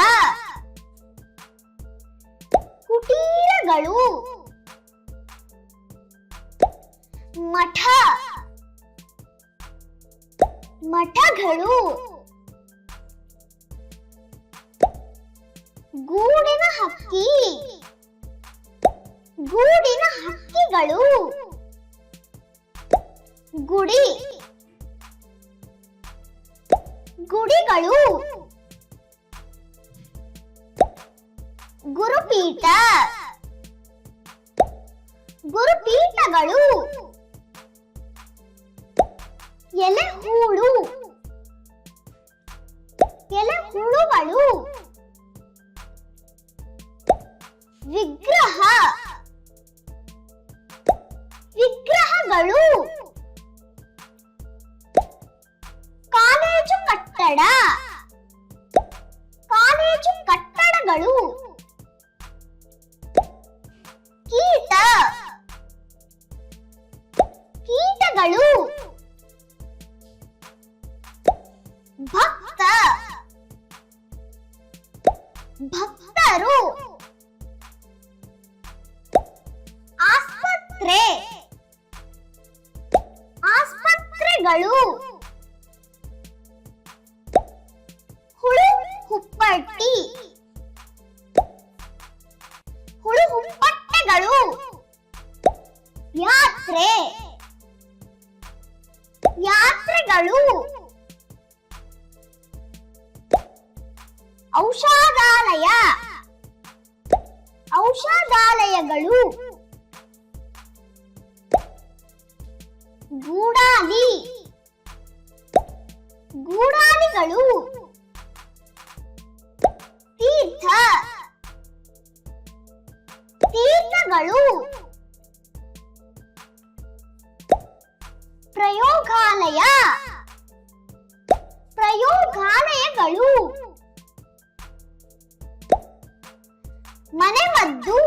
Speaker 1: ಕುಟೀರಗಳು ಮಠ ಮಠಗಳು ಗೂಡಿನ ಹಕ್ಕಿ ಗೂಡಿನ ಹಕ್ಕಿಗಳು ಗುಡಿ ಗುಡಿಗಳು ಗುರುಪೀಠ ಗುರುಪೀಠಗಳು ಎಲೆ ಹೂಳು ಎಲೆ ಹುಳುಗಳು ವಿಗ್ರಹ ವಿಗ್ರಹಗಳು ಕಾಲೇಜು ಕಟ್ಟಡ ಕಾಲೇಜು ಕಟ್ಟಡಗಳು ಕೀಟ ಕೀಟಗಳು ಭಕ್ತ ಭಕ್ತರು ಆಸ್ಪತ್ರೆ ಆಸ್ಪತ್ರೆಗಳು ಹುಳು ಹುಪ್ಪಟ್ಟಿ ಹುಳು ಹುಪ್ಪಟ್ಟೆಗಳು ಯಾತ್ರೆ ಯಾತ್ರೆಗಳು ಔಷಧಾಲಯ ಔಷಧಾಲಯಗಳು ಗೂಡಾಲಿ ಗೂಡಾಲಿಗಳು ತೀರ್ಥ ತೀರ್ಥಗಳು ಪ್ರಯೋಗಾಲಯ ಪ್ರಯೋಗಾಲಯಗಳು ಮನೆಮದ್ದು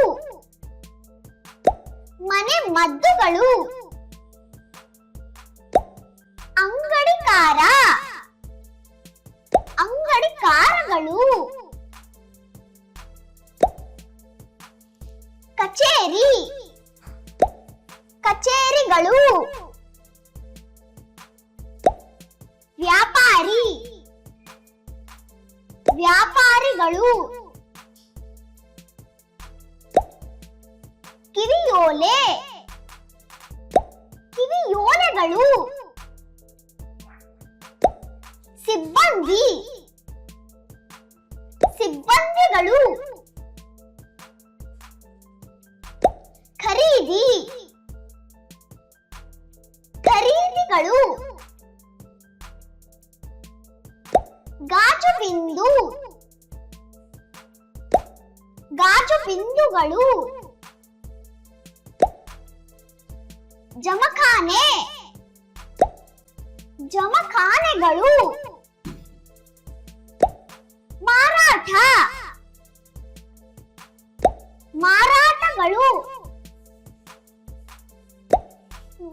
Speaker 1: ಮನೆಮದ್ದುಗಳು ಅಂಗಡಿಕಾರ ಅಂಗಡಿಕಾರಗಳು ಕಚೇರಿ ಕಚೇರಿಗಳು ವ್ಯಾಪಾರಿ ವ್ಯಾಪಾರಿಗಳು ಕಿವಿಯೋಲೆ ಕಿವಿಯೋಲೆಗಳು ಸಿಬ್ಬಂದಿ ಸಿಬ್ಬಂದಿಗಳು ಖರೀದಿ ಖರೀದಿಗಳು ಗಾಜು ಬಿಂದು ಗಾಜು ಬಿಂದುಗಳು ಜಮಖಾನೆ ಜಮಖಾನೆಗಳು ಮಾರಾಟ ಮಾರಾಟಗಳು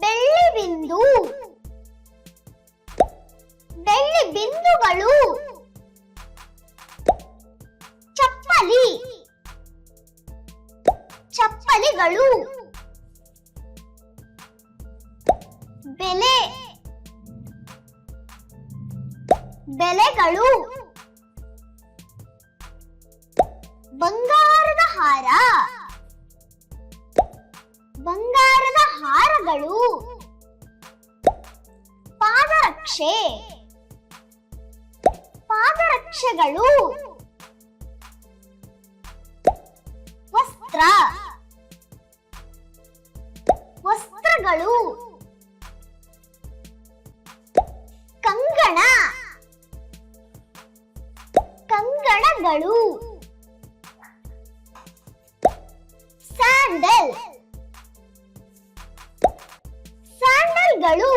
Speaker 1: ಬೆಳ್ಳಿ ಬಿಂದು ಬೆಳ್ಳಿ ಬಿಂದುಗಳು ಚಪ್ಪಲಿ ಚಪ್ಪಲಿಗಳು ಬೆಲೆ ಬೆಲೆಗಳು ಬಂಗಾರದ ಹಾರ ಬಂಗಾರದ ಹಾರಗಳು ಪಾದರಕ್ಷೆ ಪಾದರಕ್ಷೆಗಳು ವಸ್ತ್ರ ವಸ್ತ್ರಗಳು ಕಂಗಣ ಕಂಗಣಗಳು ಸ್ಯಾಂಡಲ್ ಸ್ಯಾಂಡಲ್ಗಳು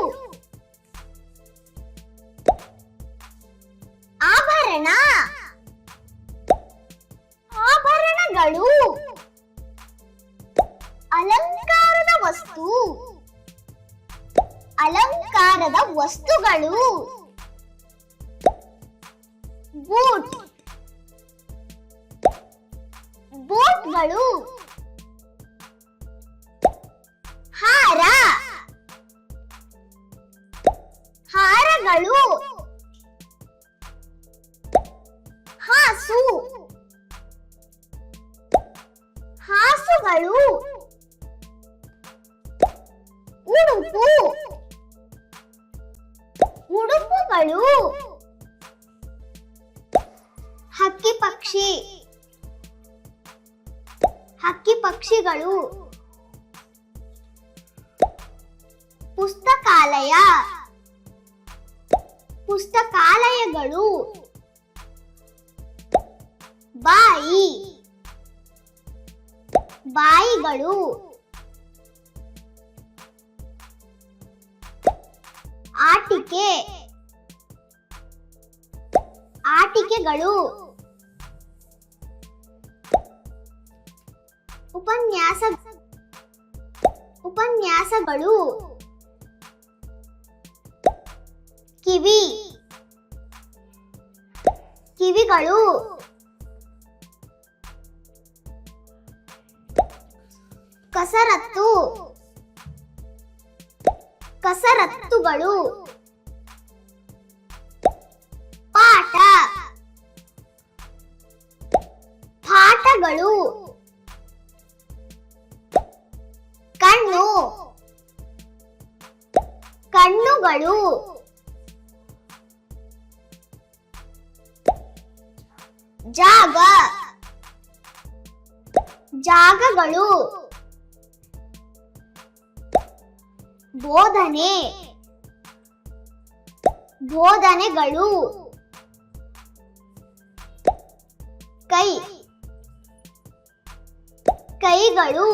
Speaker 1: ಆಭರಣ ಆಭರಣಗಳು ಅಲಂಕಾರದ ವಸ್ತು ಅಲಂಕಾರದ ವಸ್ತುಗಳು ಬೂಟ್ ಬೂಟ್ಗಳು ಹಾರ ಹಾರಗಳು ಹಾಸು ಹಾಸುಗಳು ಉಡುಪು ಉಡುಪುಗಳು ಹಕ್ಕಿ ಪಕ್ಷಿ ಹಕ್ಕಿ ಪಕ್ಷಿಗಳು ಪುಸ್ತಕಾಲಯ ಪುಸ್ತಕಾಲಯಗಳು ಬಾಯಿ ಬಾಯಿಗಳು ಆಟಿಕೆ ಆಟಿಕೆಗಳು ಉಪನ್ಯಾಸ ಉಪನ್ಯಾಸಗಳು ಕಿವಿ ಕಿವಿಗಳು ಕಸರತ್ತು ಕಸರತ್ತುಗಳು ಪಾಠ ಪಾಠಗಳು ಕಣ್ಣು ಕಣ್ಣುಗಳು ಜಾಗ ಜಾಗಗಳು ಬೋಧನೆ ಬೋಧನೆಗಳು ಕೈ ಕೈಗಳು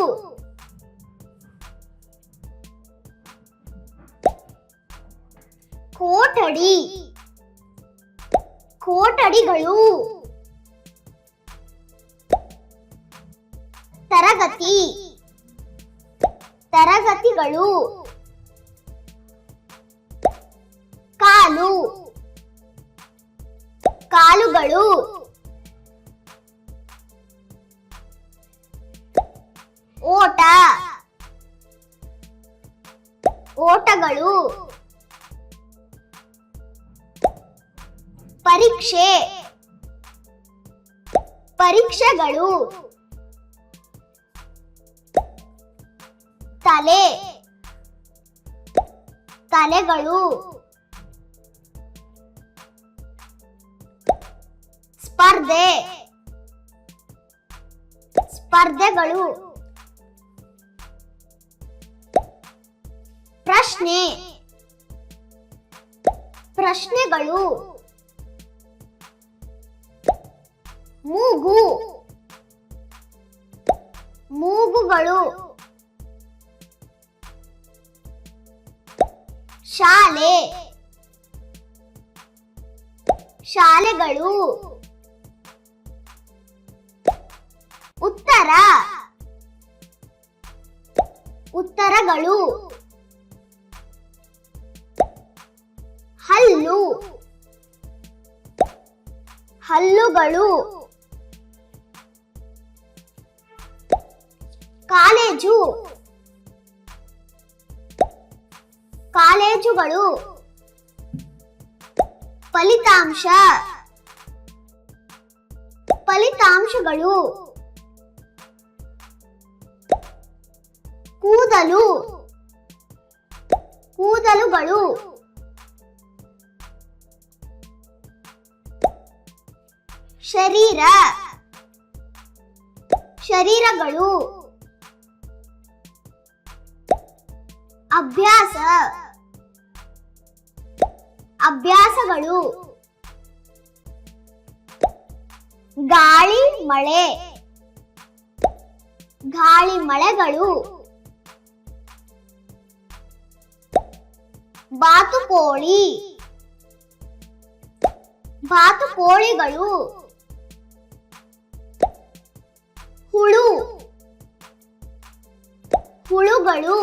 Speaker 1: ಕೋಟಡಿ ಕೋಟಡಿಗಳು ತರಗತಿ ತರಗತಿಗಳು ಕಾಲು ಕಾಲುಗಳು ಓಟ ಓಟಗಳು ಪರೀಕ್ಷೆ ಪರೀಕ್ಷೆಗಳು ತಲೆ ತಲೆಗಳು ಸ್ಪರ್ಧೆ ಸ್ಪರ್ಧೆಗಳು ಪ್ರಶ್ನೆ ಪ್ರಶ್ನೆಗಳು ಮೂಗು ಮೂಗುಗಳು ಶಾಲೆ ಶಾಲೆಗಳು. ಉತ್ತರ ಉತ್ತರಗಳು. ಹಲ್ಲು ಹಲ್ಲುಗಳು. ಕಾಲೇಜು ಕಾಲೇಜುಗಳು. ಫಲಿತಾಂಶ ಫಲಿತಾಂಶಗಳು. ಕೂದಲು ಕೂದಲುಗಳು. ಶರೀರ ಶರೀರಗಳು. ಅಭ್ಯಾಸ ಅಭ್ಯಾಸಗಳು. ಗಾಳಿ ಮಳೆ ಗಾಳಿ ಮಳೆಗಳು. ಬಾತುಕೋಳಿ ಬಾತುಕೋಳಿಗಳು. ಹುಳು ಹುಳುಗಳು.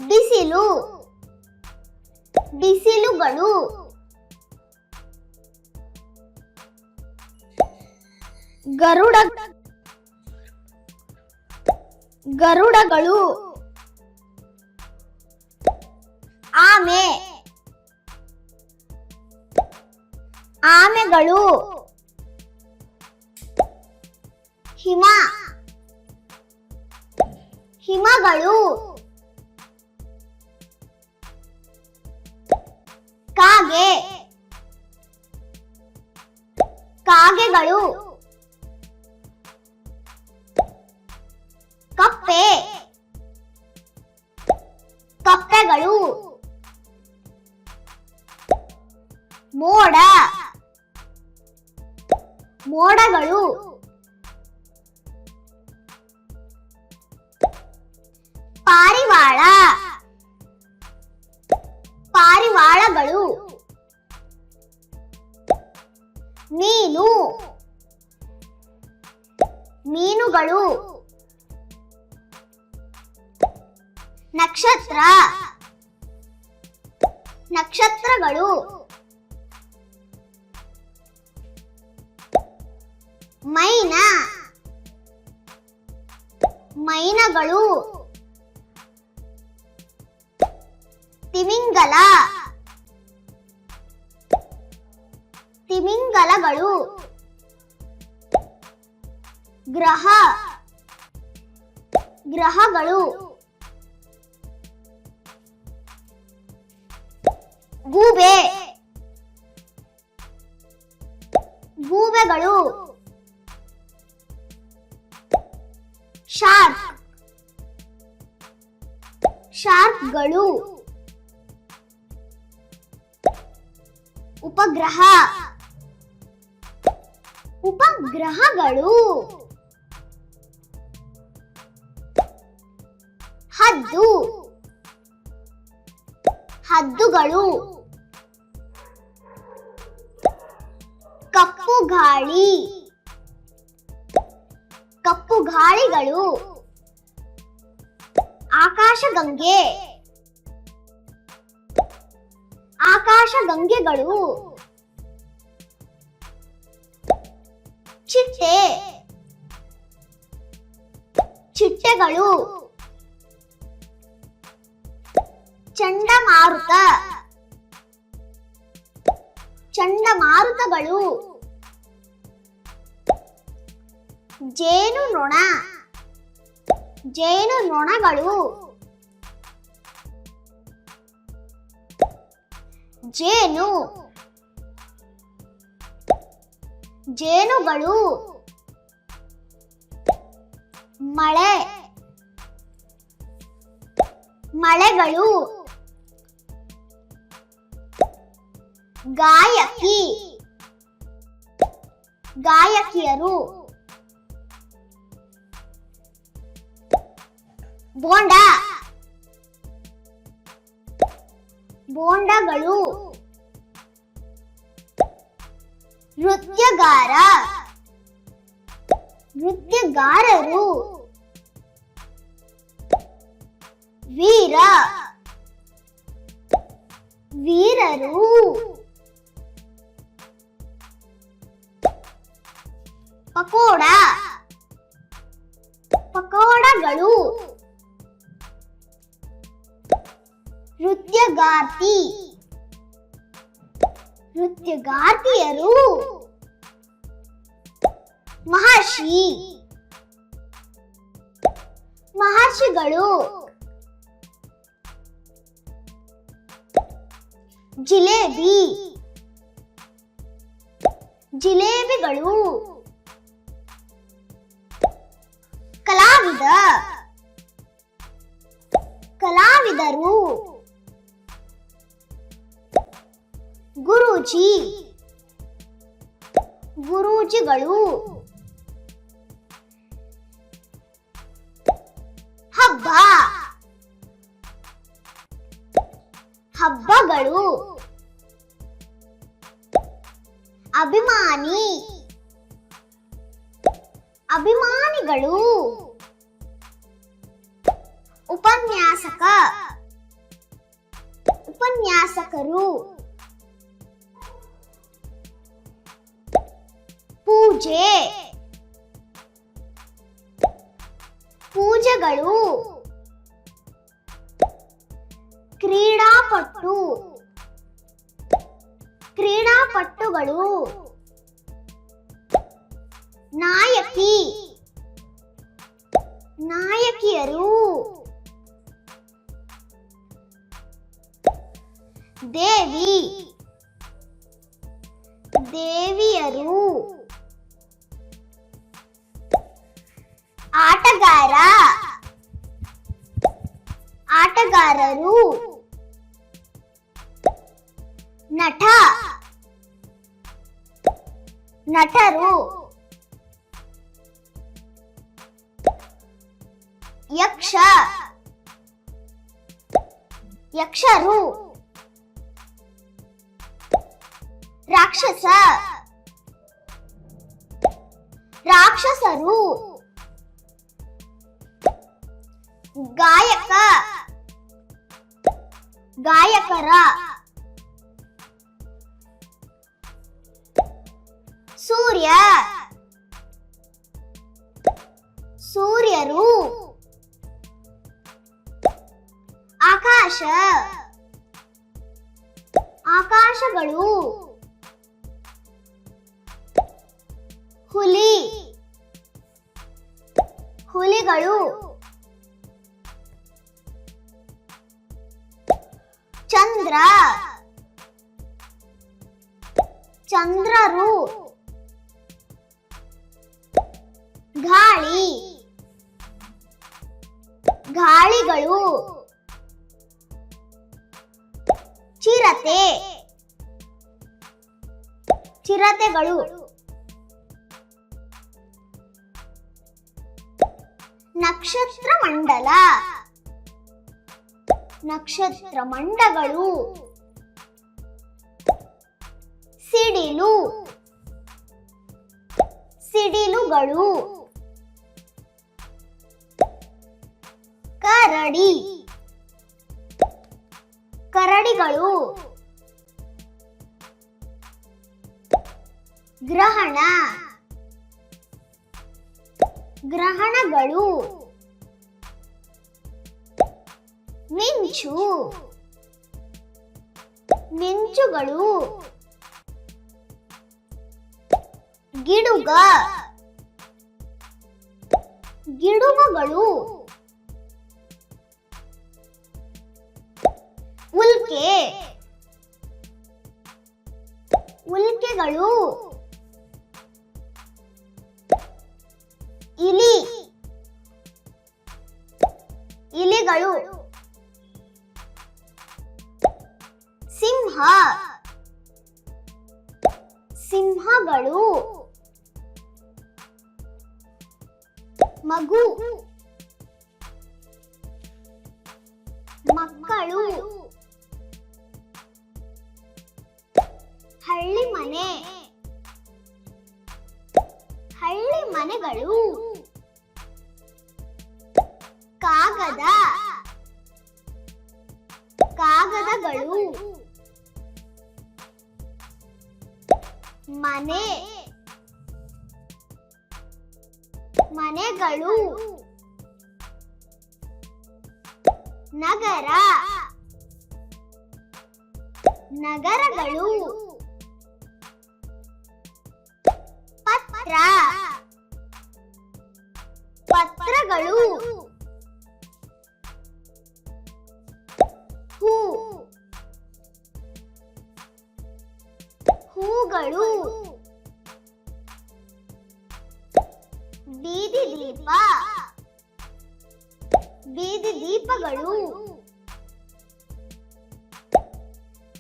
Speaker 1: ಬಿಸಿಲು ಬಿಸಿಲುಗಳು. ಗರುಡ ಗರುಡಗಳು. ಆಮೆ ಆಮೆಗಳು. ಹಿಮ ಹಿಮಗಳು. ಕಾಗೆ ಕಾಗೆಗಳು. ಕಪ್ಪೆ ಕಪ್ಪೆಗಳು. ಮೋಡ ಮೋಡಗಳು. ಪಾರಿವಾಳ ಪಾರಿವಾಳಗಳು. ಮೀನು ಮೀನುಗಳು. ನಕ್ಷತ್ರ ನಕ್ಷತ್ರಗಳು. ಮೈನ ಮೈನಗಳು. ತಿಮಿಂಗಲ ತಿಮಿಂಗಲಗಳು. ಗ್ರಹ ಗ್ರಹಗಳು. ಗೂಬೆ ಗೂಬೆಗಳು. ಶಾರ್ಕ್ ಶಾರ್ಕ್ಗಳು. ಉಪಗ್ರಹ ಉಪಗ್ರಹಗಳು. ಹದ್ದು ಹದ್ದುಗಳು. ಕಪ್ಪು ಗಾಳಿ ಕಪ್ಪು ಗಾಳಿಗಳು. ಆಕಾಶಗಂಗೆ ಆಕಾಶಗಂಗೆಗಳು. ಚಿಟ್ಟೆ ಚಿಟ್ಟೆಗಳು. ಚಂಡಮಾರುತ ಚಂಡಮಾರುತಗಳು. ಜೇನುನೊಣ ಜೇನುನೊಣಗಳು. ಜೇನು ಜೇನುಗಳು. ಮಳೆ ಮಳೆಗಳು. ಗಾಯಕಿ ಗಾಯಕಿಯರು. ಬೋಂಡ ಬೋಂಡಗಳು ನೃತ್ಯಗಾರ ನೃತ್ಯಗಾರರು ವೀರ ವೀರರು ಪಕೋಡ ಪಕೋಡಗಳು ನೃತ್ಯಗಾರ್ತಿ ನೃತ್ಯಗಾರ್ತಿಯರು ಮಹರ್ಷಿ ಮಹರ್ಷಿಗಳು ಜಿಲೇಬಿ ಜಿಲೇಬಿಗಳು ಕಲಾವಿದ ಕಲಾವಿದರು ಗುರೂಜಿ ಗುರೂಜಿಗಳು ಹಬ್ಬ ಹಬ್ಬಗಳು ಅಭಿಮಾನಿ ಅಭಿಮಾನಿಗಳು ಉಪನ್ಯಾಸಕ ಉಪನ್ಯಾಸಕರು ಪೂಜೆ ಪೂಜೆಗಳು ಕ್ರೀಡಾಪಟು ಕ್ರೀಡಾಪಟುಗಳು ನಾಯಕಿ ನಾಯಕಿಯರು ದೇವಿ ದೇವಿಯರು ಆಟಗಾರ ಆಟಗಾರರು ನಟ ನಟರು ಯಕ್ಷ ಯಕ್ಷರು ರಾಕ್ಷಸ ರಾಕ್ಷಸರು ಗಾಯಕ ಗಾಯಕರ ಸೂರ್ಯ ಸೂರ್ಯರು ಆಕಾಶ ಆಕಾಶಗಳು ಹುಲಿ ಹುಲಿಗಳು ಚಂದ್ರ ಚಂದ್ರರು ಗಾಳಿ ಗಾಳಿಗಳು ಚಿರತೆ ಚಿರತೆಗಳು ನಕ್ಷತ್ರ ಮಂಡಲ ನಕ್ಷತ್ರ ಮಂಡಗಳು ಸಿಡಿಲು ಸಿಡಿಲುಗಳು ಕರಡಿ ಕರಡಿಗಳು ಗ್ರಹಣ ಗ್ರಹಣಗಳು ಮಿಂಚು ಮಿಂಚುಗಳು ಗಿಡುಗ ಗಿಡುಗಗಳು ಉಲ್ಕೆ ಉಲ್ಕೆಗಳು ಇಲಿ ಇಲಿಗಳು ಸಿಂಹ ಸಿಂಹಗಳು ಮಗು ಮಕ್ಕಳು ಕಾಗದ ಕಾಗದಗಳು ಮನೆ ಮನೆಗಳು ನಗರ ನಗರಗಳು ಪತ್ರ ಪತ್ರಗಳು ಹೂ ಹೂಗಳು ಬೀದಿ ದೀಪ ಬೀದಿ ದೀಪಗಳು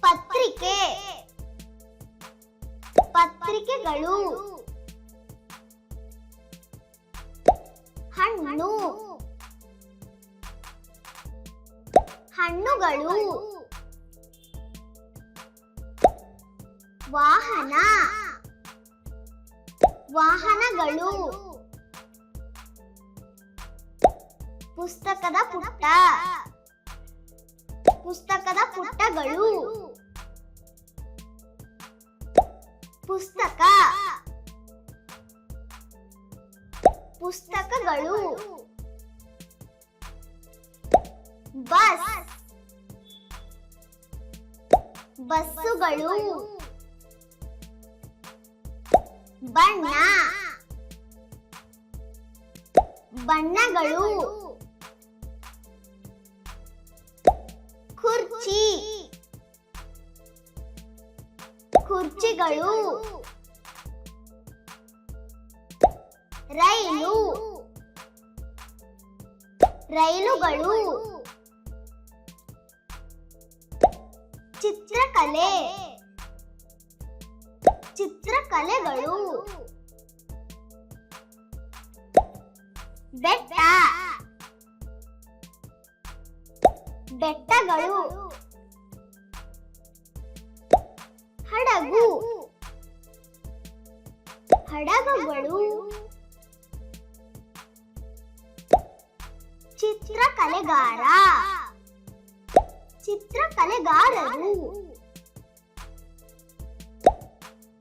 Speaker 1: ಪತ್ರಿಕೆ ಪತ್ರಿಕೆಗಳು ಹಣ್ಣು ಹಣ್ಣುಗಳು ವಾಹನ ವಾಹನಗಳು ಪುಸ್ತಕದ ಪುಟ್ಟ ಪುಸ್ತಕದ ಪುಟ್ಟಗಳು ಪುಸ್ತಕ ಪುಸ್ತಕಗಳು ಬಸ್ ಬಸ್ಸುಗಳು ಬಣ್ಣ ಬಣ್ಣಗಳು ಕುರ್ಚಿ ಕುರ್ಚಿಗಳು ರೈಲು ರೈಲುಗಳು ಚಿತ್ರಕಲೆ ಚಿತ್ರಕಲೆಗಳು ಬೆಟ್ಟ ಬೆಟ್ಟಗಳು ಹಡಗು ಹಡಗುಗಳು ಚಿತ್ರಕಲೆಗಾರ ಚಿತ್ರಕಲೆಗಾರರು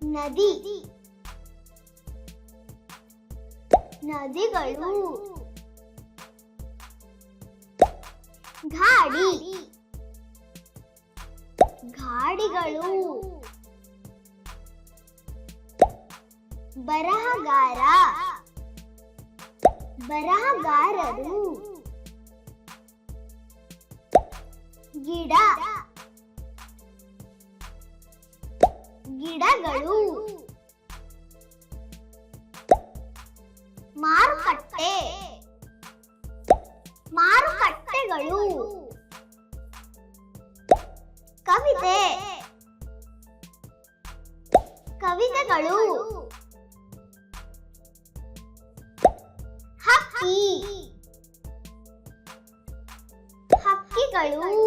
Speaker 1: ನದಿ ನದಿಗಳು ಗಾಡಿ ಗಾಡಿಗಳು ಬರಹಗಾರ ಬರಹಗಾರರು ಗಿಡ ಗಿಡಗಳು ಮಾರುಕಟ್ಟೆ ಮಾರುಕಟ್ಟೆಗಳು ಕವಿತೆ ಕವಿತೆಗಳು ಹಕ್ಕಿ ಹಕ್ಕಿಗಳು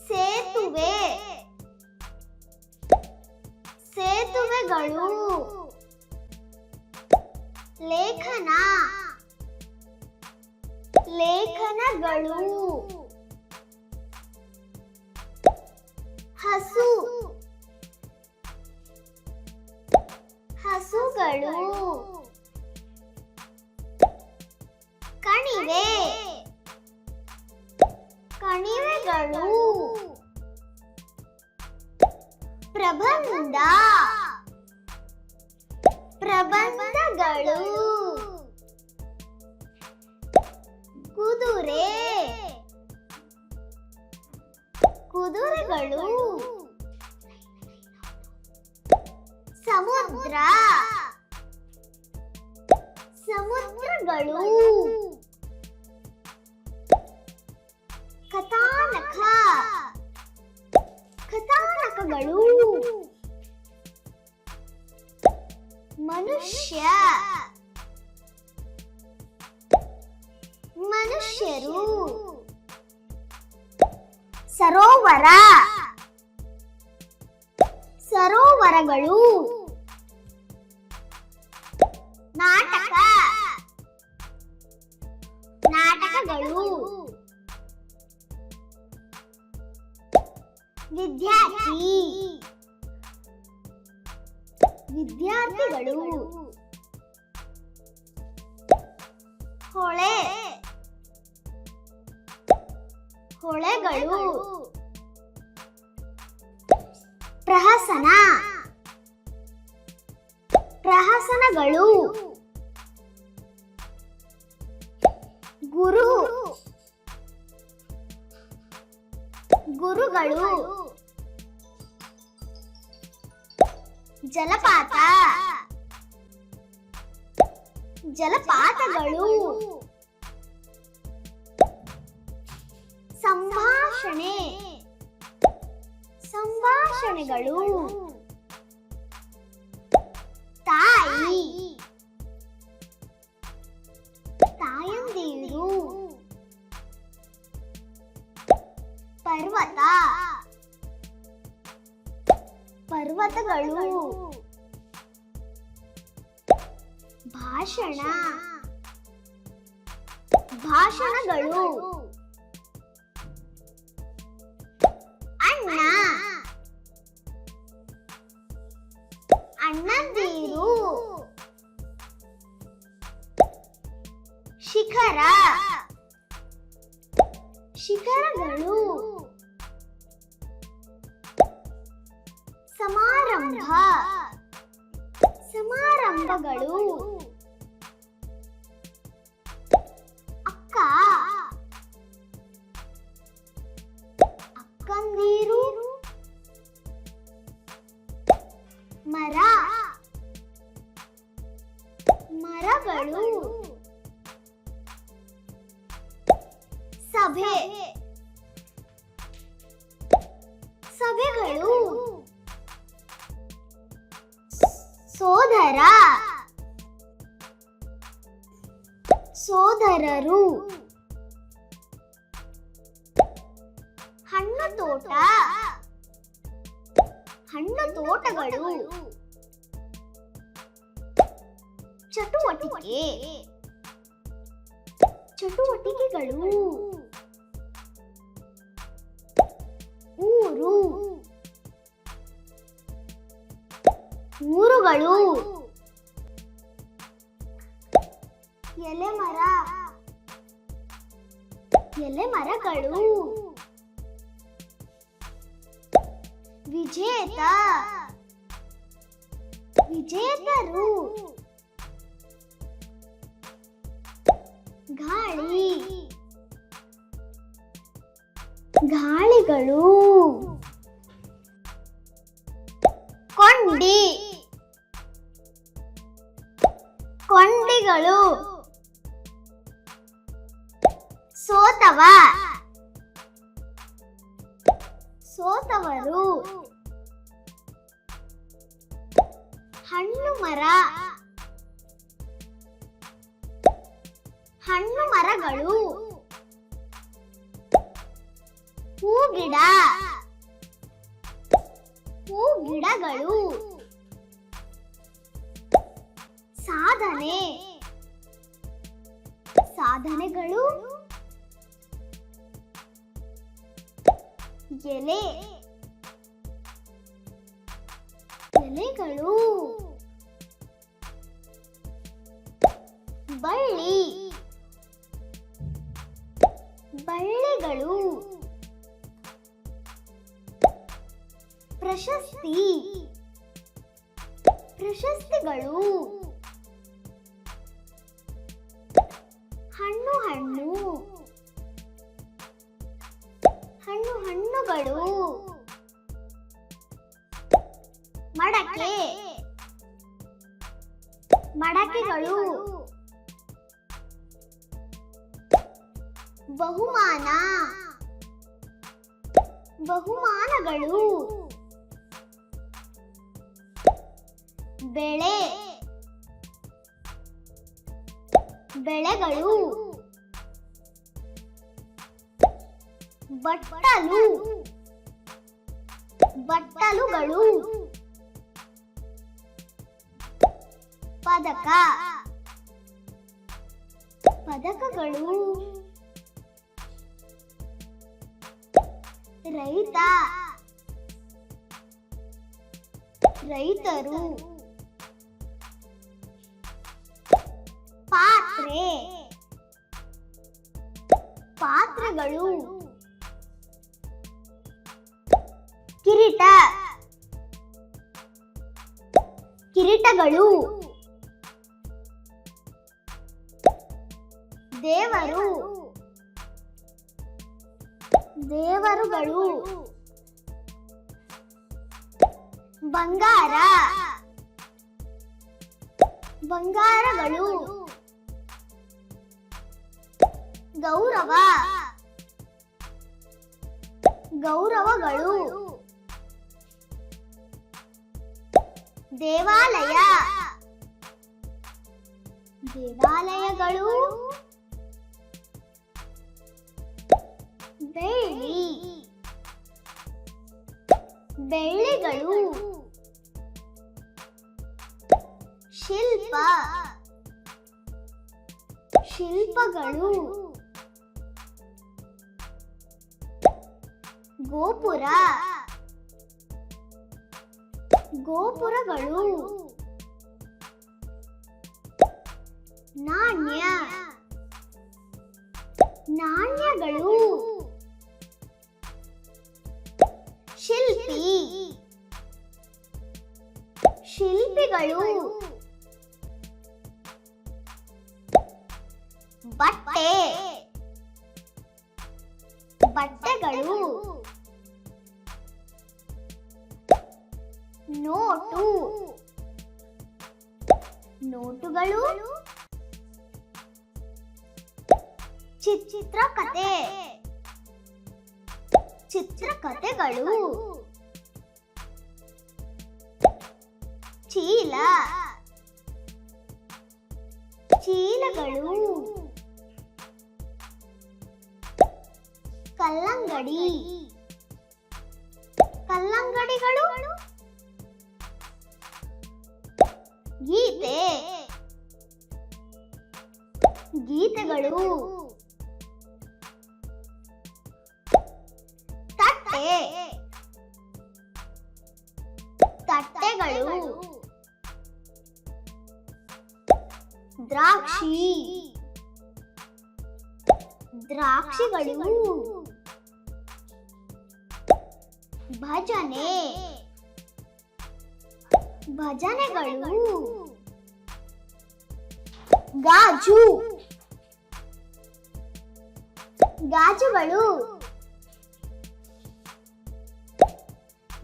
Speaker 1: ಸೇತುವೆ ಸೇತುವೆಗಳು ಲೇಖನ ಲೇಖನಗಳು ಹಸು ಹಸುಗಳು ಕಣಿವೆ ಕಣಿವೆಗಳು ಪ್ರಬಂಧ ಪ್ರಬಂಧಗಳು ಕುದುರೆ ಕುದುರೆಗಳು ಸಮುದ್ರ ಸಮುದ್ರಗಳು ಕಥಾನಕ ಕಥಾನಕಗಳು ಮನುಷ್ಯ ಮನುಷ್ಯರು ಸರೋವರ ಸರೋವರಗಳು ನಾಟಕ ವಿದ್ಯಾರ್ಥಿ ವಿದ್ಯಾರ್ಥಿಗಳು ಹೊಳೆ ಹೊಳೆಗಳು ಪ್ರಹಸನ ಪ್ರಹಸನಗಳು ಗುರು ಗುರುಗಳು ಜಲಪಾತ ಜಲಪಾತಗಳು ಸಂಭಾಷಣೆ ಸಂಭಾಷಣೆಗಳು ತಾಯಿ ತಾಯಂದಿರು ಪರ್ವತ ಪರ್ವತಗಳು ಭಾಷಣ ಭಾಷಣಗಳು ಅಣ್ಣ ಅಣ್ಣಂದಿರು ಶಿಖರ ಶಿಖರಗಳು ಸಮಾರಂಭ ಸಮಾರಂಭಗಳು ಅಕ್ಕ ಅಕ್ಕಂದಿರು ಮರ ಮರಗಳು ಸಭೆ ಸಭೆಗಳು ಸೋದರ ಸೋದರರು ಹಣ್ಣು ತೋಟ ಹಣ್ಣು ತೋಟಗಳು ಚಟುವಟಿಕೆ ಚಟುವಟಿಕೆಗಳು ಊರು ಊರುಗಳು ಎಲೆಮರ ಎಲೆಮರಗಳು ವಿಜೇತ ವಿಜೇತರು ಗಾಳಿ ಗಾಳಿಗಳು ಕೊಂಡಿ ಕೊಂಡಿಗಳು ಸೋತವ ಸೋತವರು ಹಣ್ಣು ಮರ ಹಣ್ಣು ಮರಗಳು ಹೂಗಿಡ ಹೂಗಿಡಗಳು ಸಾಧನೆ ಸಾಧನೆಗಳು ಎಲೆ ಎಲೆಗಳು ಬಳ್ಳಿ ಬಳ್ಳಿಗಳು ಪ್ರಶಸ್ತಿ ಪ್ರಶಸ್ತಿಗಳು ಹಣ್ಣು ಹಣ್ಣು ಹಣ್ಣು ಹಣ್ಣುಗಳು ಮಡಕೆ ಮಡಕೆಗಳು ಬಹುಮಾನ ಬಹುಮಾನಗಳು ಬೆಳೆ ಬೆಳೆಗಳು ಬಟ್ಟಲು ಬಟ್ಟಲುಗಳು ಪದಕ ಪದಕಗಳು ರೈತ ರೈತರು. ಪಾತ್ರೆ ಪಾತ್ರೆಗಳು. ಕಿರೀಟ ಕಿರೀಟಗಳು. ದೇವರು ದೇವರುಗಳು. ಬಂಗಾರ ಬಂಗಾರಗಳು. ಗೌರವ ಗೌರವಗಳು. ದೇವಾಲಯ ದೇವಾಲಯಗಳು. ಬೆಳ್ಳಿ ಬೆಳ್ಳಿಗಳು. ಶಿಲ್ಪ ಶಿಲ್ಪಗಳು. ಗೋಪುರ ಗೋಪುರಗಳು. ನಾಣ್ಯ ನಾಣ್ಯಗಳು. ಶಿಲ್ಪಿ ಶಿಲ್ಪಿಗಳು. ಬಟ್ಟೆ ಬಟ್ಟೆಗಳು. ನೋಟು ನೋಟುಗಳು. ಚಿತ್ರಕಥೆ ಚಿತ್ರಕಥೆಗಳು. ಚೀಲ ಚೀಲಗಳು. ಕಲ್ಲಂಗಡಿ ಕಲ್ಲಂಗಡಿಗಳು. ಗೀತೆ ಗೀತೆಗಳು. ತಟ್ಟೆ ತಟ್ಟೆಗಳು. ದ್ರಾಕ್ಷಿ ದ್ರಾಕ್ಷಿಗಳು. ಭಜನೆ ಭಜನೆಗಳು. ಗಾಜು ಗಾಜುಗಳು.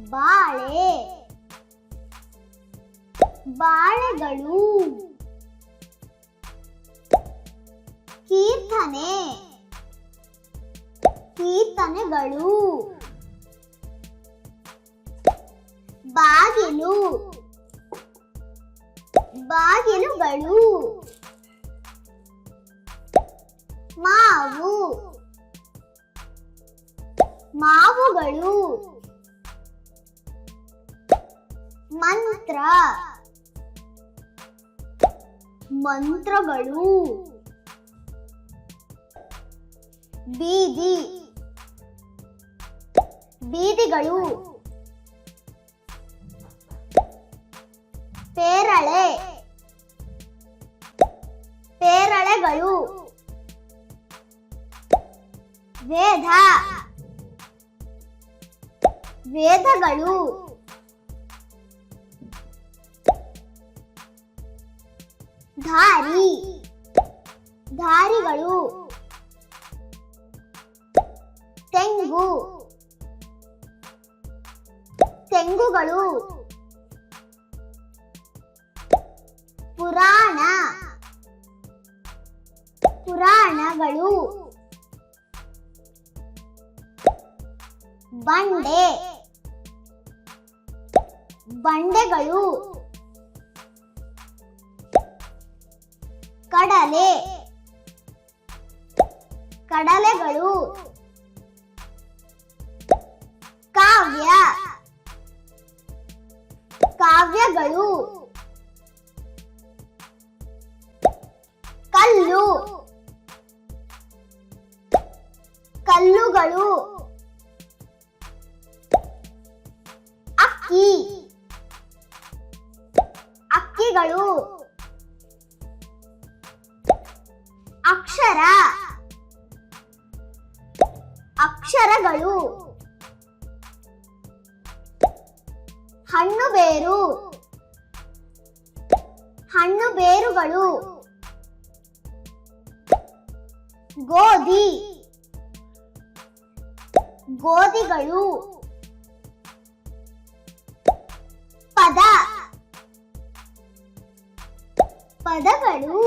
Speaker 1: ಬಾಳೆ ಬಾಳೆಗಳು. ಕೀರ್ತನೆ ಕೀರ್ತನೆಗಳು. ಬಾಗಿಲು ಬಾಗಿಲುಗಳು. ಮಾವು ಮಾವುಗಳು. ಮಂತ್ರ ಮಂತ್ರಗಳು. ಬೀದಿ ಬೀದಿಗಳು. ಪೇರಳೆ ಪೇರಳೆಗಳು. ವೇದ ವೇದಗಳು. ದಾರಿ ದಾರಿಗಳು. ತೆಂಗು ತೆಂಗುಗಳು. ಪುರಾಣ ಪುರಾಣಗಳು. ಬಂಡೆ ಬಂಡೆಗಳು. ಕಡಲೆ ಕಡಲೆಗಳು. ಕಾವ್ಯ ಕಾವ್ಯಗಳು. ಕಲ್ಲು ಕಲ್ಲುಗಳು. ಅಕ್ಕಿ ಅಕ್ಷರ ಅಕ್ಷರಗಳು ಹಣ್ಣು ಬೇರು ಹಣ್ಣು ಬೇರುಗಳು ಗೋಧಿ ಗೋಧಿಗಳು ಪದ ಪದಗಳು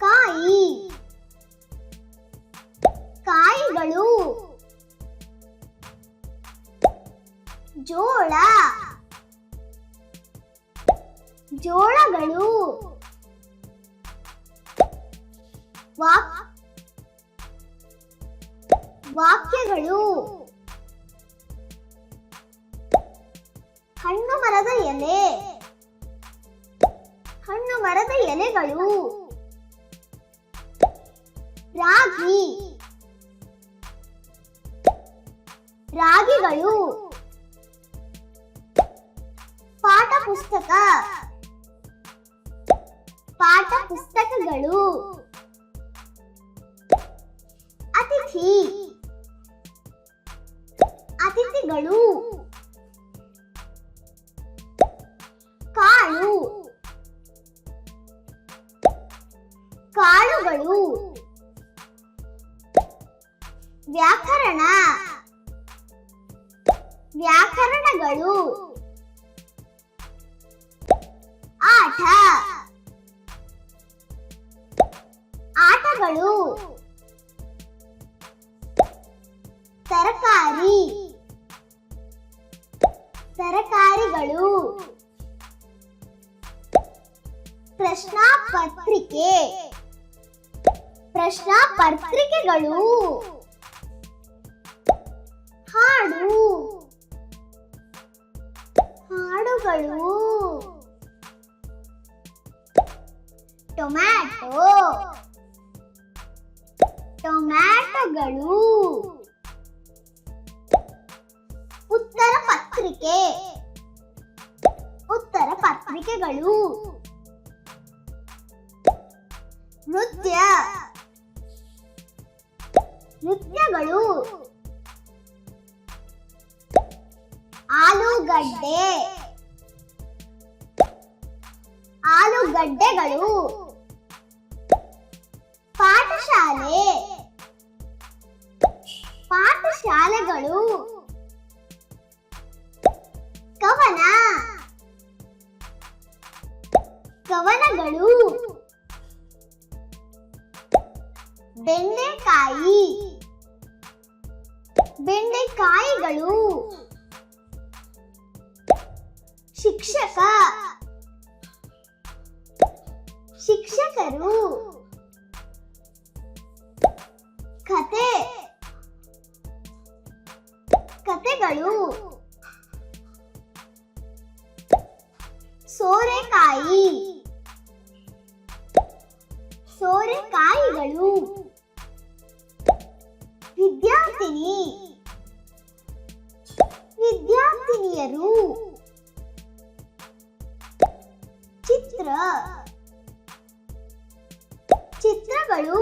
Speaker 1: ಕಾಯಿ ಕಾಯಿಗಳು ಜೋಳ ಜೋಳಗಳು ವಾಕ್ಯಗಳು ಹಣ್ಣು ಮರದ ಎಲೆ ಹಣ್ಣು ಮರದ ಎಲೆಗಳು ರಾಗಿ ರಾಗಿಗಳು ಪಾಠ ಪುಸ್ತಕ ಪಾಠ ಪುಸ್ತಕಗಳು ಅತಿಥಿ ಅತಿಥಿಗಳು ಕಾಳು ಕಾಳುಗಳು ವ್ಯಾಕರಣ ವ್ಯಾಕರಣಗಳು ಆಟ ಆಟಗಳು ತರಕಾರಿ ತರಕಾರಿಗಳು ಪ್ರಶ್ನಾಪತ್ರಿಕೆ ಪ್ರಶ್ನಾಪತ್ರಿಕೆಗಳು ಹಾಡು ಹಾಡುಗಳು ಟೊಮ್ಯಾಟೊ ಟೊಮ್ಯಾಟೊಗಳು ಉತ್ತರ ಪತ್ರಿಕೆ ಉತ್ತರ ಪತ್ರಿಕೆಗಳು ನೃತ್ಯ ನೃತ್ಯಗಳು ಆಲೂಗಡ್ಡೆ ಆಲೂಗಡ್ಡೆಗಳು ಪಾಠಶಾಲೆ ಪಾಠಶಾಲೆಗಳು ಕವನ ಕವನಗಳು ಬೆಂಡೆಕಾಯಿ ಬೆಂಡೆಕಾಯಿಗಳು ಶಿಕ್ಷಕ ಶಿಕ್ಷಕರು ಕತೆ ಕತೆಗಳು ಸೋರೆಕಾಯಿ ಸೋರೆಕಾಯಿಗಳು ವಿದ್ಯಾರ್ಥಿನಿ ವಿದ್ಯಾರ್ಥಿನಿಯರು ಚಿತ್ರ ಚಿತ್ರಗಳು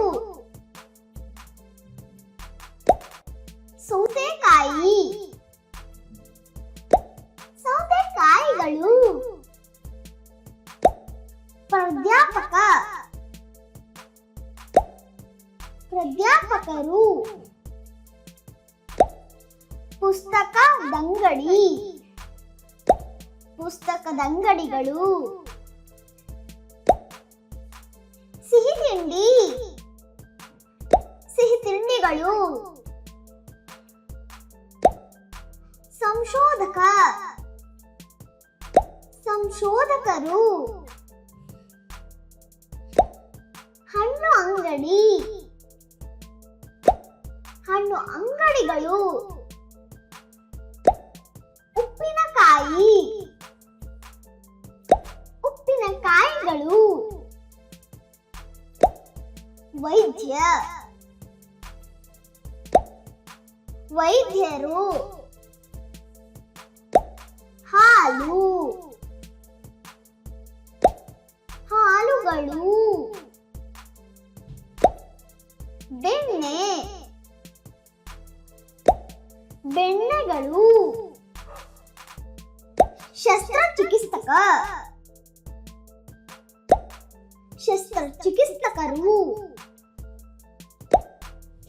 Speaker 1: ಸೌತೆಕಾಯಿ ಸೌತೆಕಾಯಿಗಳು ಪ್ರಾಧ್ಯಾಪಕ ಪ್ರಾಧ್ಯಾಪಕರು ಪುಸ್ತಕದಂಗಡಿ ಪುಸ್ತಕದಂಗಡಿಗಳು ಸಿಹಿ ತಿಂಡಿ ಸಿಹಿ ತಿಂಡಿಗಳು ಸಂಶೋಧಕ ಸಂಶೋಧಕರು ಹಣ್ಣು ಅಂಗಡಿ ಹಣ್ಣು ಅಂಗಡಿಗಳು ಉಪ್ಪಿನಕಾಯಿ ಉಪ್ಪಿನಕಾಯಿಗಳು ವೈದ್ಯ ವೈದ್ಯರು ಹಾಲು ಹಾಲು ಹಾಲುಗಳು. ಬೆಣ್ಣೆ ಬೆಣ್ಣೆಗಳು. ಶಸ್ತ್ರಚಿಕಿತ್ಸಕ ಶಸ್ತ್ರಚಿಕಿತ್ಸಕರು.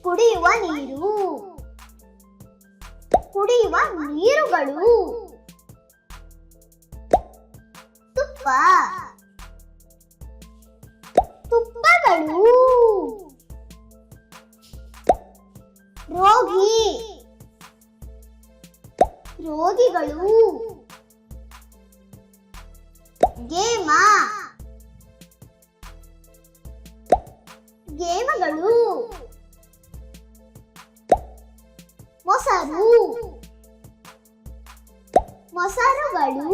Speaker 1: ಕುಡಿಯುವ ನೀರು ಕುಡಿಯುವ ನೀರುಗಳು. ತುಪ್ಪ ತುಪ್ಪಗಳು. ರೋಗಿ ರೋಗಿಗಳು. ಗೇಮ ಗೇಮಗಳು. ಮೊಸರು ಮೊಸರುಗಳು.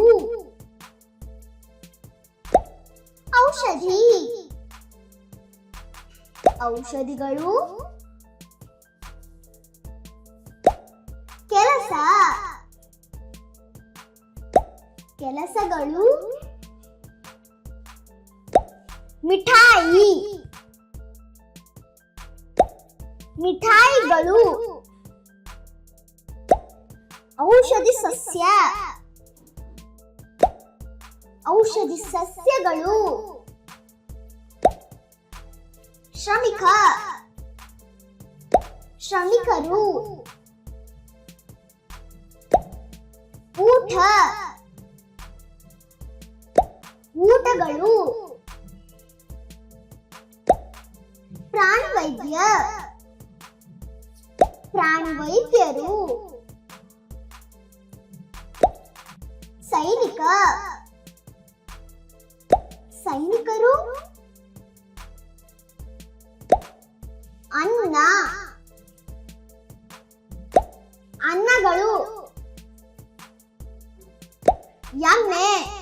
Speaker 1: ಔಷಧಿ ಔಷಧಿಗಳು. ಕೆಲಸ ಕೆಲಸಗಳು. ಮಿಠಾಯಿ ಮಿಠಾಯಿಗಳು. ಔಷಧಿ ಸಸ್ಯ ಔಷಧಿ ಸಸ್ಯಗಳು. ಶ್ರಮಿಕ ಶ್ರಮಿಕರು. ಊಟ ಊಟಗಳು. ಪ್ರಾಣಿವೈದ್ಯ ಪ್ರಾಣಿವೈದ್ಯರು. ಸೈನಿಕ ಸೈನಿಕರು. ಅನ್ನ ಅನ್ನಗಳು. ಎಮ್ಮೆ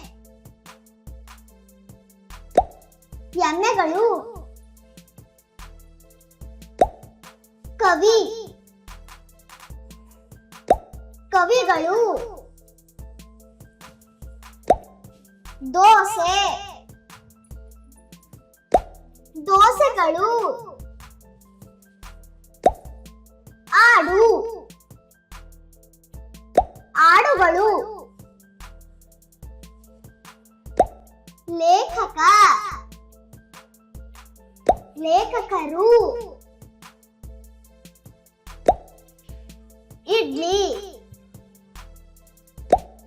Speaker 1: ಎಮ್ಮೆಗಳು. ಕವಿ ಕವಿಗಳು. ದೋಸೆ ದೋಸೆಗಳು. ಆಡು ಆಡುಗಳು. ಲೇಖಕ ಲೇಖಕರು. ಇಡ್ಲಿ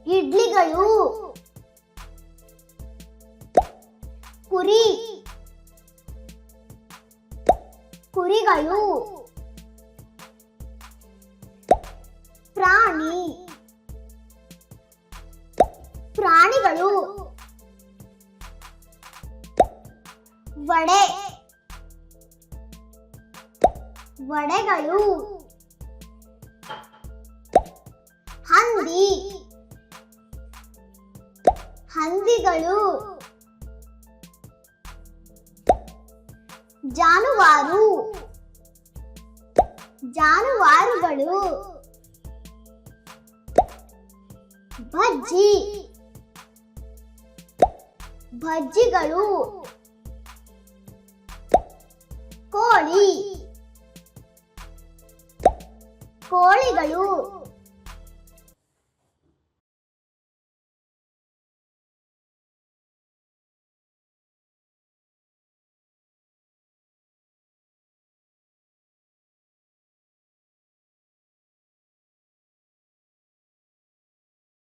Speaker 1: ಇಡ್ಲಿಗಳು. ಕುರಿ ಕುರಿಗಳು. ಪ್ರಾಣಿ ಪ್ರಾಣಿಗಳು. ವಡೆ ವಡೆಗಳು. ಹಂದಿ ಹಂದಿಗಳು. ಜಾನುವಾರು ಜಾನುವಾರುಗಳು. ಬಜ್ಜಿ. ಬಜ್ಜಿಗಳು.